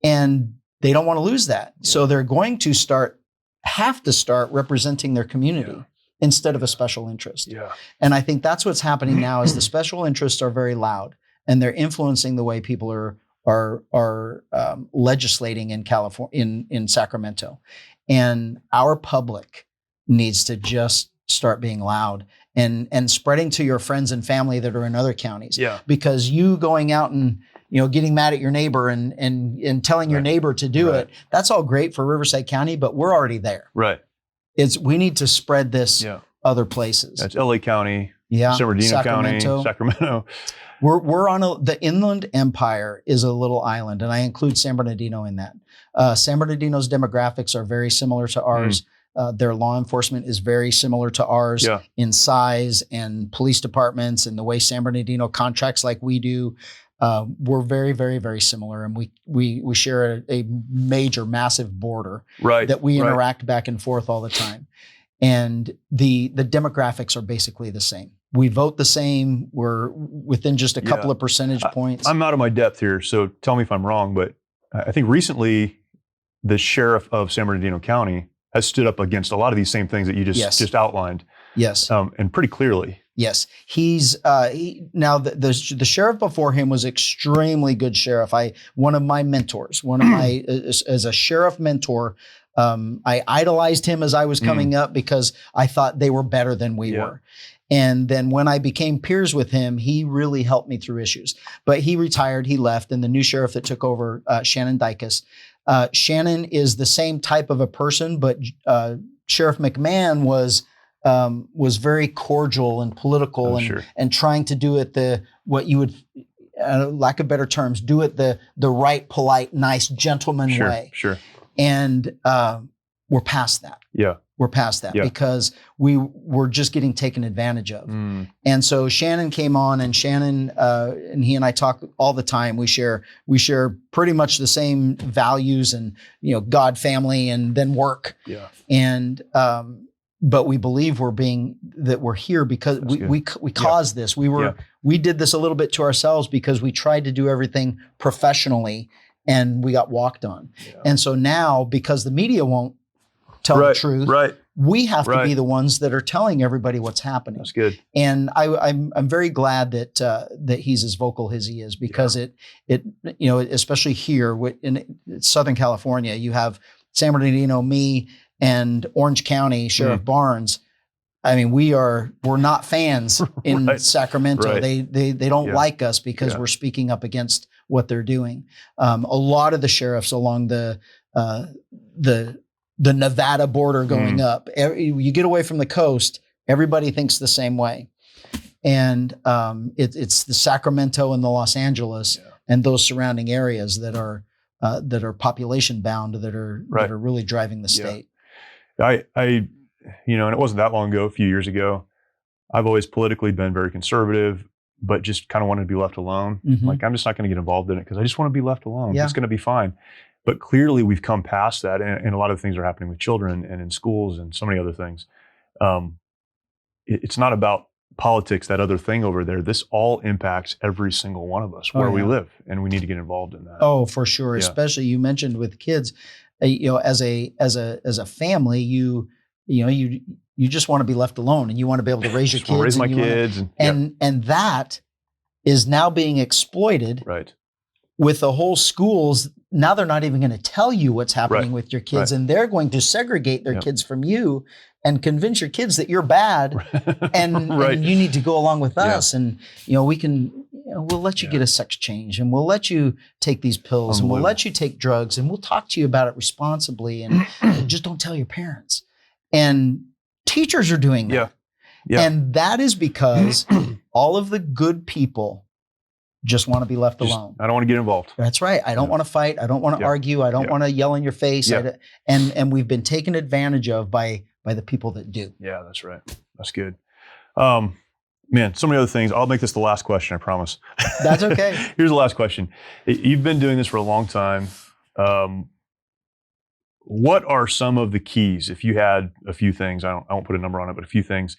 and they don't want to lose that. Yeah. So they're going to have to start representing their community instead of a special interest. Yeah. And I think that's what's happening now is the special interests are very loud, and they're influencing the way people are legislating in California, in Sacramento. And our public needs to just start being loud and spreading to your friends and family that are in other counties. Yeah. Because you going out and getting mad at your neighbor and telling your neighbor to do it, that's all great for Riverside County, but we're already there. Right. We need to spread this other places. That's LA County, San Bernardino Sacramento. County, Sacramento. We're on the Inland Empire is a little island, and I include San Bernardino in that. San Bernardino's demographics are very similar to ours. Their law enforcement is very similar to ours in size and police departments and the way San Bernardino contracts like we do. We're very, very, very similar, and we share a major, massive border that we interact back and forth all the time. And the demographics are basically the same. We vote the same. We're within just a couple of percentage points. I'm out of my depth here, so tell me if I'm wrong, but I think recently the sheriff of San Bernardino County has stood up against a lot of these same things that you just outlined. Yes. And pretty clearly. Yes. He's now the sheriff before him was extremely good sheriff. One of my mentors, as a sheriff mentor, I idolized him as I was coming up because I thought they were better than we were. And then when I became peers with him, he really helped me through issues. But he retired, he left, and the new sheriff that took over, Shannon Dicus. Shannon is the same type of a person, but Sheriff McMahon was very cordial and political and trying to do it what you would, lack of better terms, do it the right, polite, nice, gentleman way. Sure. And we're past that. Yeah. We're past that because we were just getting taken advantage of. And so Shannon came on, and Shannon and he and I talk all the time. We share pretty much the same values, and God, family, and then work. Yeah. And but we believe we're here because we caused this. We did this a little bit to ourselves because we tried to do everything professionally, and we got walked on. Yeah. And so now, because the media won't tell the truth, we have to be the ones that are telling everybody what's happening. That's good. And I'm very glad that he's as vocal as he is, because it especially here in Southern California, you have San Bernardino, me, and Orange County Sheriff Barnes. I mean, we're not fans in Sacramento. They don't like us because we're speaking up against what they're doing. A lot of the sheriffs along the Nevada border going up, you get away from the coast, everybody thinks the same way. And it's the Sacramento and the Los Angeles and those surrounding areas that are population bound, that are really driving the state. And it wasn't that long ago, a few years ago, I've always politically been very conservative, but just kind of wanted to be left alone. Like, I'm just not going to get involved in it because I just want to be left alone. It's going to be fine. But clearly we've come past that, and a lot of things are happening with children and in schools and so many other things. It's not about politics, that other thing over there. This all impacts every single one of us where we live, and we need to get involved in that. Oh, for sure. Yeah. Especially you mentioned with kids, as a family, you just want to be left alone, and you want to be able to raise your kids. Raise my kids. And that is now being exploited. Right. With the whole schools, now they're not even going to tell you what's happening with your kids, and they're going to segregate their kids from you and convince your kids that you're bad and you need to go along with us. And we'll let you get a sex change, and we'll let you take these pills, and we'll let you take drugs, and we'll talk to you about it responsibly, and just don't tell your parents. And teachers are doing that. Yeah. And that is because all of the good people just want to be left alone. I don't want to get involved. That's right. I don't want to fight. I don't want to argue. I don't want to yell in your face. And we've been taken advantage of by the people that do. Yeah, that's right. That's good. Man, so many other things. I'll make this the last question, I promise. That's okay. Here's the last question. You've been doing this for a long time. What are some of the keys, if you had a few things, I won't put a number on it, but a few things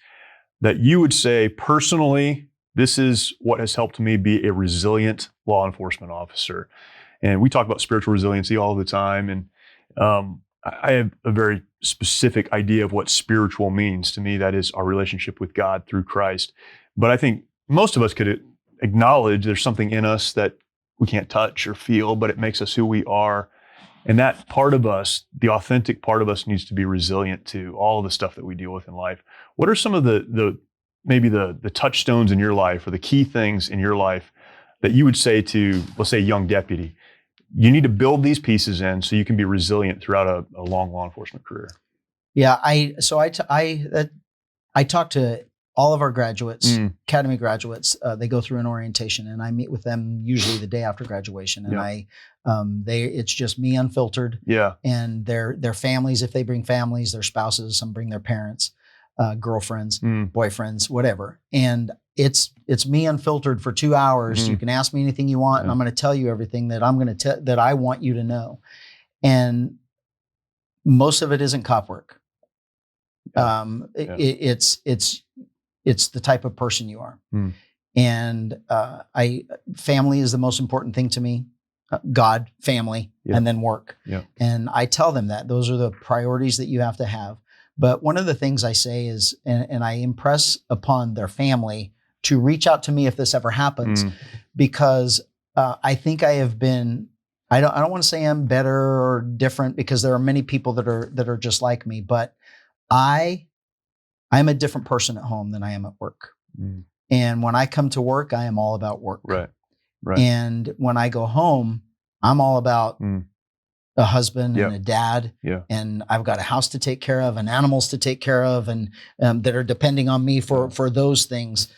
that you would say personally, this is what has helped me be a resilient law enforcement officer. And we talk about spiritual resiliency all the time. And I have a very specific idea of what spiritual means. To me, that is our relationship with God through Christ. But I think most of us could acknowledge there's something in us that we can't touch or feel, but it makes us who we are. And that part of us, the authentic part of us, needs to be resilient to all of the stuff that we deal with in life. What are some of maybe the touchstones in your life or the key things in your life that you would say to, let's say, a young deputy? You need to build these pieces in so you can be resilient throughout a long law enforcement career. Yeah, I talk to all of our graduates, academy graduates. They go through an orientation, and I meet with them usually the day after graduation. And it's just me unfiltered. Yeah. And their families, if they bring families, their spouses, some bring their parents, girlfriends, boyfriends, whatever. And it's me unfiltered for 2 hours. You can ask me anything you want, and I'm going to tell you everything that that I want you to know. And most of it isn't cop work. It's the type of person you are. And family is the most important thing to me. God, family, and then work. And I tell them that those are the priorities that you have to have. But one of the things I say is, and I impress upon their family to reach out to me if this ever happens, because I think I have been, I don't want to say I'm better or different, because there are many people that are just like me, but I'm a different person at home than I am at work. And when I come to work, I am all about work. Right. And when I go home, I'm all about a husband and a dad, and I've got a house to take care of and animals to take care of, and that are depending on me for those things,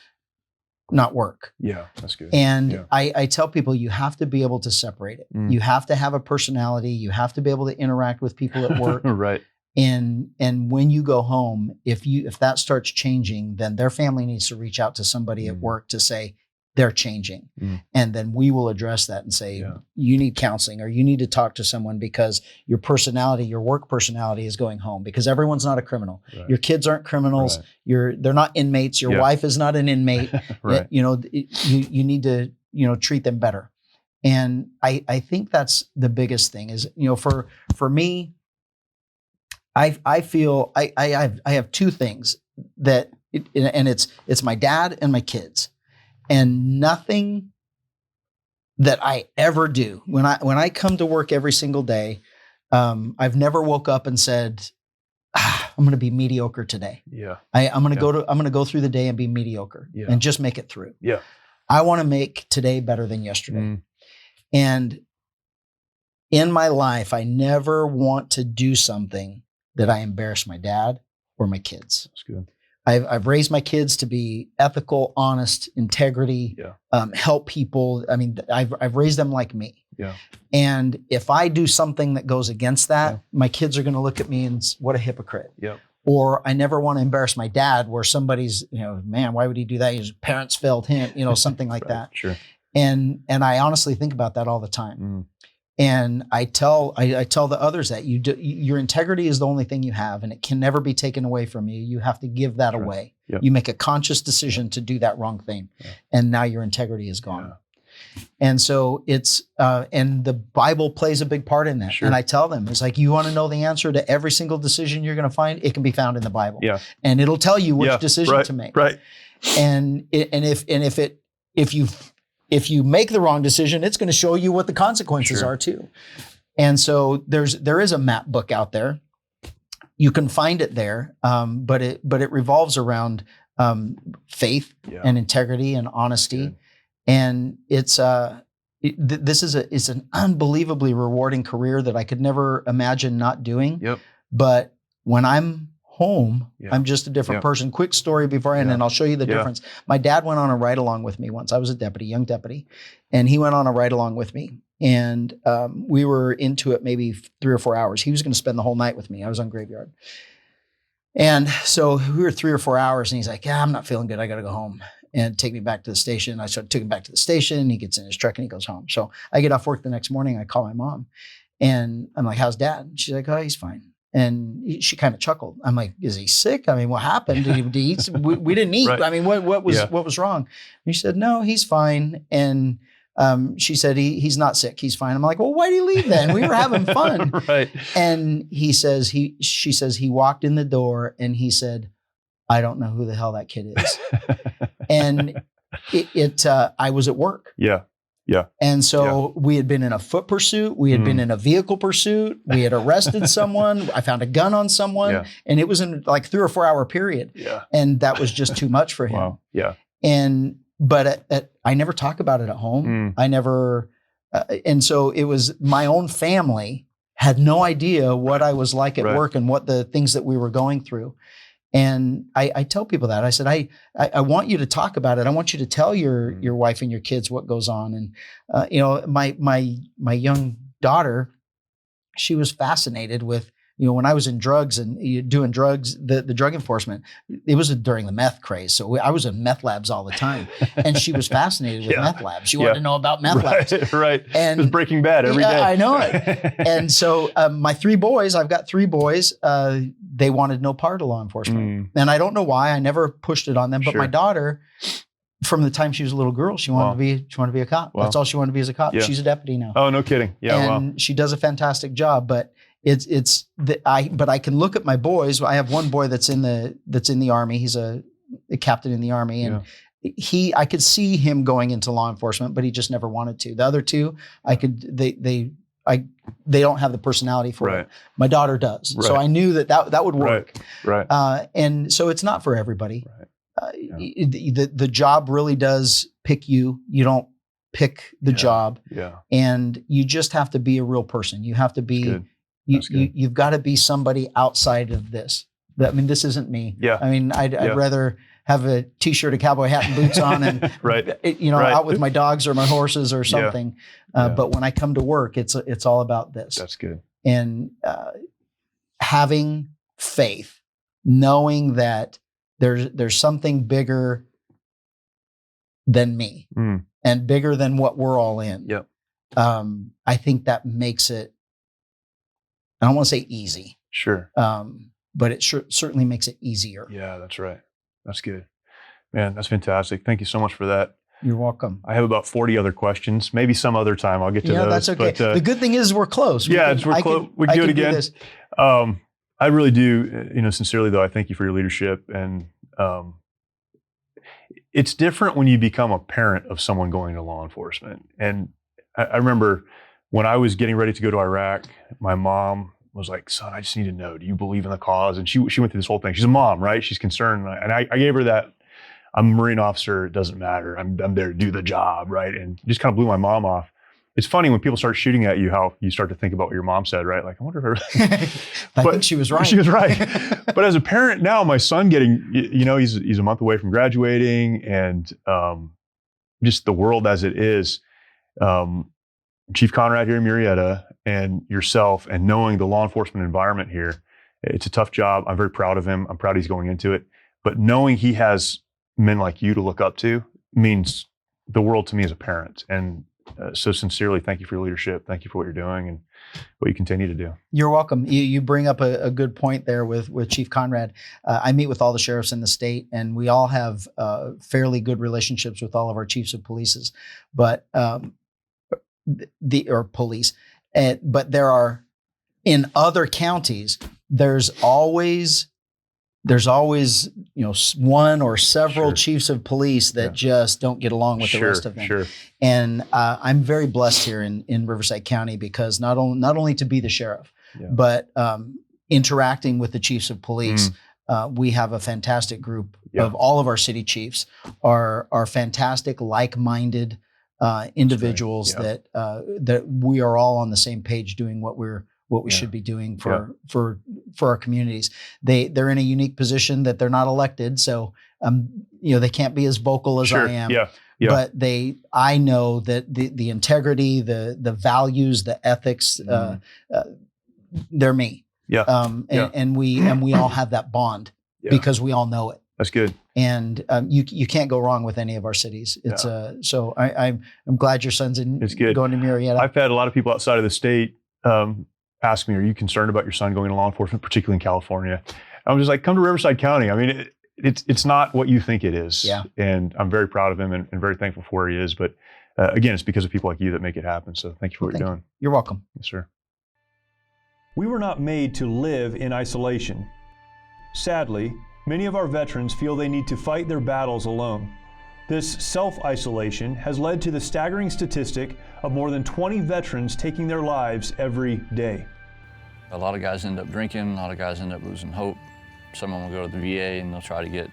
not work. Yeah, that's good. And I tell people, you have to be able to separate it. You have to have a personality. You have to be able to interact with people at work. Right. And when you go home, if that starts changing, then their family needs to reach out to somebody at work to say, they're changing. And then we will address that and say, you need counseling, or you need to talk to someone, because your personality, your work personality is going home, because everyone's not a criminal. Right. Your kids aren't criminals. Right. They're not inmates. Your wife is not an inmate. Right. You need to, treat them better. And I think that's the biggest thing is, for me, I feel I have two things that, and it's my dad and my kids. And nothing that I ever do when I come to work every single day, I've never woke up and said, I'm going to be mediocre today. Yeah, I'm going to go through the day and be mediocre and just make it through. Yeah, I want to make today better than yesterday. And in my life, I never want to do something that I embarrass my dad or my kids. That's good. I've raised my kids to be ethical, honest, integrity, help people. I mean, I've raised them like me. Yeah. And if I do something that goes against that, my kids are going to look at me and what a hypocrite. Yeah. Or I never want to embarrass my dad, where somebody's, man, why would he do that? His parents failed him, something like that. Sure. And I honestly think about that all the time. And I tell the others that your integrity is the only thing you have, and it can never be taken away from you. You have to give that away. Yep. You make a conscious decision to do that wrong thing, and now your integrity is gone. Yeah. And so it's and the Bible plays a big part in that. Sure. And I tell them, it's like, you want to know the answer to every single decision you're going to find, it can be found in the Bible. Yeah. And it'll tell you which decision to make. Right. And if you make the wrong decision, it's going to show you what the consequences are too. And so there is a map book out there. You can find it there, but it revolves around faith and integrity and honesty. Good. And it's an unbelievably rewarding career that I could never imagine not doing. Yep. But when I'm home, Yeah. I'm just a different Yeah. person. Quick story before I end, Yeah. and I'll show you the Yeah. difference. My dad went on a ride along with me once. I was a deputy, young deputy, and he went on a ride along with me. And we were into it maybe 3 or 4 hours. He was going to spend the whole night with me. I was on graveyard. And so we were 3 or 4 hours, and he's like, yeah, I'm not feeling good. I got to go home and take me back to the station. I took him back to the station. He gets in his truck and he goes home. So I get off work the next morning. I call my mom and I'm like, how's dad? And she's like, oh, he's fine. And she kind of chuckled. I'm like, is he sick? I mean, what happened? Did he eat? We didn't eat. Right. I mean, what was wrong? And she said, no, he's fine. And she said, he's not sick. He's fine. I'm like, well, why did he leave then? We were having fun. Right. And she says he walked in the door and he said, I don't know who the hell that kid is. And I was at work. Yeah. Yeah. And so we had been in a foot pursuit. We had been in a vehicle pursuit. We had arrested someone. I found a gun on someone, and it was in like 3 or 4 hour period. Yeah. And that was just too much for him. Wow. Yeah. But I never talk about it at home. I never, and so it was my own family had no idea what I was like at work and what the things that we were going through. And I tell people that. I said, I want you to talk about it. I want you to tell your wife and your kids what goes on. And my young daughter, she was fascinated with, when I was in drugs and doing drugs, the drug enforcement, it was during the meth craze. So I was in meth labs all the time. And she was fascinated with meth labs. She wanted to know about meth labs. Right. And it was Breaking Bad every day. I know it. And so my 3 boys, I've got 3 boys, they wanted no part of law enforcement. And I don't know why. I never pushed it on them. But my daughter, from the time she was a little girl, she wanted to be a cop. Wow. That's all she wanted to be as a cop. Yeah. She's a deputy now. Oh, no kidding. Yeah. And she does a fantastic job. But but I can look at my boys. I have one boy that's in the Army. He's a captain in the Army, and I could see him going into law enforcement, but he just never wanted to. The other 2, they don't have the personality for it. My daughter does. So I knew that would work. Right. And so it's not for everybody. The job really does pick you. You don't pick the job. Yeah. And you just have to be a real person. You have to be, you've got to be somebody outside of this. I mean, this isn't me. Yeah. I mean, I'd rather have a t-shirt, a cowboy hat and boots on and, out with my dogs or my horses or something. But when I come to work, it's all about this. That's good. And having faith, knowing that there's something bigger than me and bigger than what we're all in. Yep. I think that makes it, I don't want to say easy. Sure. But it certainly makes it easier. Yeah, that's right. That's good. Man, that's fantastic. Thank you so much for that. You're welcome. I have about 40 other questions. Maybe some other time I'll get to those. That's okay. But, the good thing is we're close. We're close. We can do it again. I really do, sincerely though, I thank you for your leadership. And it's different when you become a parent of someone going to law enforcement. And I remember when I was getting ready to go to Iraq, my mom was like, son, I just need to know, do you believe in the cause? And she went through this whole thing. She's a mom, right? She's concerned. And I gave her that, I'm a Marine officer, it doesn't matter. I'm there to do the job, right? And just kind of blew my mom off. It's funny when people start shooting at you, how you start to think about what your mom said, right? Like, I wonder if I think she was right. She was right. But as a parent now, my son getting, he's a month away from graduating, and just the world as it is, Chief Conrad here in Murrieta and yourself, and knowing the law enforcement environment here, it's a tough job. I'm very proud of him. I'm proud he's going into it. But knowing he has men like you to look up to means the world to me as a parent. And so sincerely, thank you for your leadership. Thank you for what you're doing and what you continue to do. You're welcome. You bring up a good point there with Chief Conrad. I meet with all the sheriffs in the state, and we all have fairly good relationships with all of our chiefs of police. But police. But there are, in other counties, there's always one or several chiefs of police that just don't get along with the rest of them. Sure. And I'm very blessed here in Riverside County, because not only to be the sheriff, but interacting with the chiefs of police. We have a fantastic group of all of our city chiefs are fantastic, like-minded individuals that we are all on the same page doing what we're what we should be doing for our communities. They're in a unique position that they're not elected, so they can't be as vocal as I am. Yeah. But I know that the integrity, the values, the ethics, they're me. And we all have that bond because we all know it. That's good. And you can't go wrong with any of our cities. It's so I'm glad your son's going to Murrieta. I've had a lot of people outside of the state ask me, "Are you concerned about your son going into law enforcement, particularly in California?" I'm just like, "Come to Riverside County." I mean, it's not what you think it is. Yeah. And I'm very proud of him and very thankful for where he is. But again, it's because of people like you that make it happen. So thank you for what you're doing. You're welcome. Yes, sir. We were not made to live in isolation. Sadly, many of our veterans feel they need to fight their battles alone. This self-isolation has led to the staggering statistic of more than 20 veterans taking their lives every day. A lot of guys end up drinking, a lot of guys end up losing hope. Some of them will go to the VA and they'll try to get,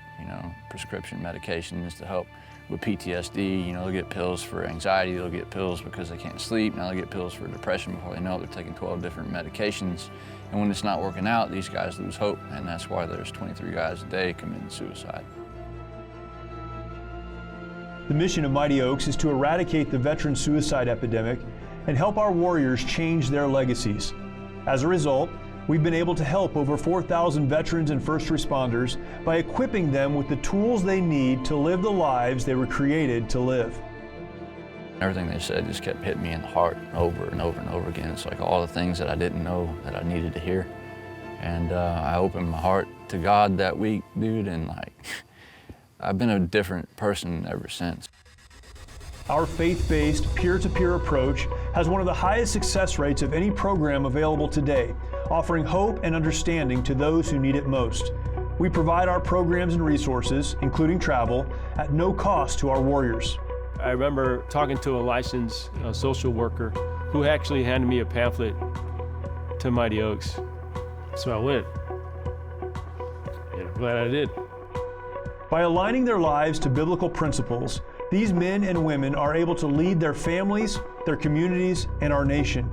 prescription medications to help with PTSD. They'll get pills for anxiety, they'll get pills because they can't sleep, now they'll get pills for depression. Before they know it, they're taking 12 different medications. And when it's not working out, these guys lose hope, and that's why there's 23 guys a day committing suicide. The mission of Mighty Oaks is to eradicate the veteran suicide epidemic and help our warriors change their legacies. As a result, we've been able to help over 4,000 veterans and first responders by equipping them with the tools they need to live the lives they were created to live. Everything they said just kept hitting me in the heart over and over and over again. It's like all the things that I didn't know that I needed to hear. And I opened my heart to God that week, dude, and I've been a different person ever since. Our faith-based, peer-to-peer approach has one of the highest success rates of any program available today, offering hope and understanding to those who need it most. We provide our programs and resources, including travel, at no cost to our warriors. I remember talking to a licensed social worker who actually handed me a pamphlet to Mighty Oaks. So I went. And I'm glad I did. By aligning their lives to biblical principles, these men and women are able to lead their families, their communities, and our nation.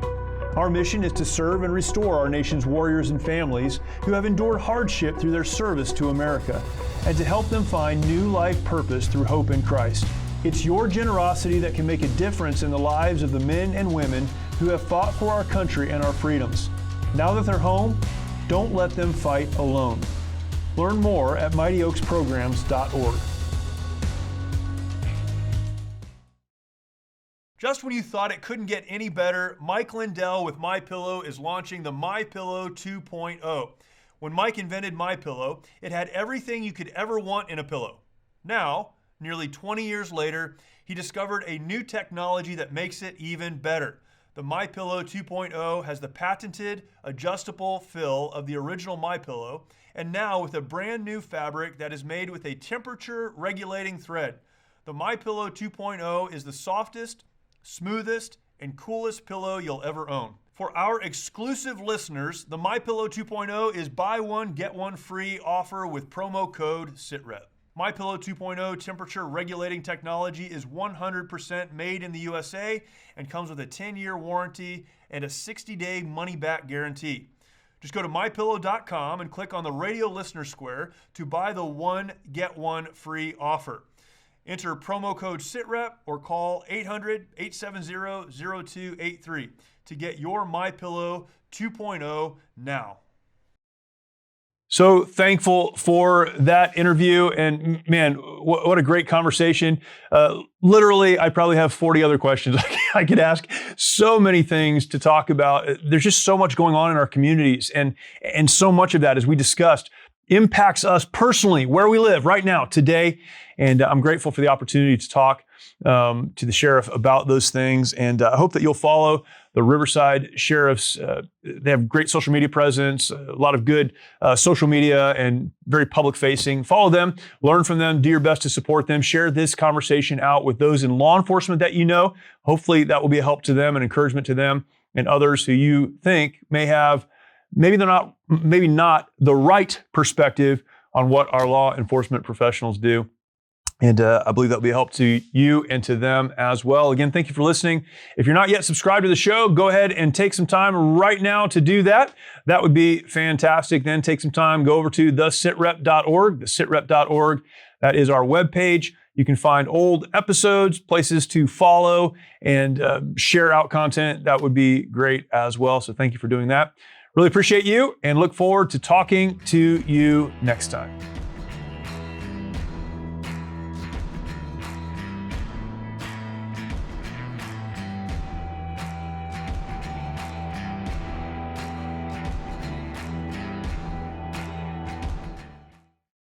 Our mission is to serve and restore our nation's warriors and families who have endured hardship through their service to America, and to help them find new life purpose through hope in Christ. It's your generosity that can make a difference in the lives of the men and women who have fought for our country and our freedoms. Now that they're home, don't let them fight alone. Learn more at mightyoaksprograms.org. Just when you thought it couldn't get any better, Mike Lindell with MyPillow is launching the MyPillow 2.0. When Mike invented MyPillow, it had everything you could ever want in a pillow. Now, nearly 20 years later, he discovered a new technology that makes it even better. The MyPillow 2.0 has the patented adjustable fill of the original MyPillow, and now with a brand new fabric that is made with a temperature regulating thread. The MyPillow 2.0 is the softest, smoothest, and coolest pillow you'll ever own. For our exclusive listeners, the MyPillow 2.0 is buy one, get one free offer with promo code SITREP. MyPillow 2.0 temperature regulating technology is 100% made in the USA and comes with a 10-year warranty and a 60-day money-back guarantee. Just go to MyPillow.com and click on the radio listener square to buy the one, get one free offer. Enter promo code SITREP or call 800-870-0283 to get your MyPillow 2.0 now. So thankful for that interview, and man, what a great conversation. Literally, I probably have 40 other questions I could ask. So many things to talk about. There's just so much going on in our communities, and so much of that, as we discussed, impacts us personally, where we live right now, today. And I'm grateful for the opportunity to talk to the sheriff about those things. And I hope that you'll follow the Riverside Sheriffs. They have great social media presence, a lot of good social media and very public facing. Follow them, learn from them, do your best to support them. Share this conversation out with those in law enforcement that you know. Hopefully that will be a help to them and encouragement to them and others who you think may have, maybe not the right perspective on what our law enforcement professionals do. And I believe that'll be a help to you and to them as well. Again, thank you for listening. If you're not yet subscribed to the show, go ahead and take some time right now to do that. That would be fantastic. Then take some time, go over to thesitrep.org, thesitrep.org. That is our webpage. You can find old episodes, places to follow, and share out content. That would be great as well. So thank you for doing that. Really appreciate you and look forward to talking to you next time.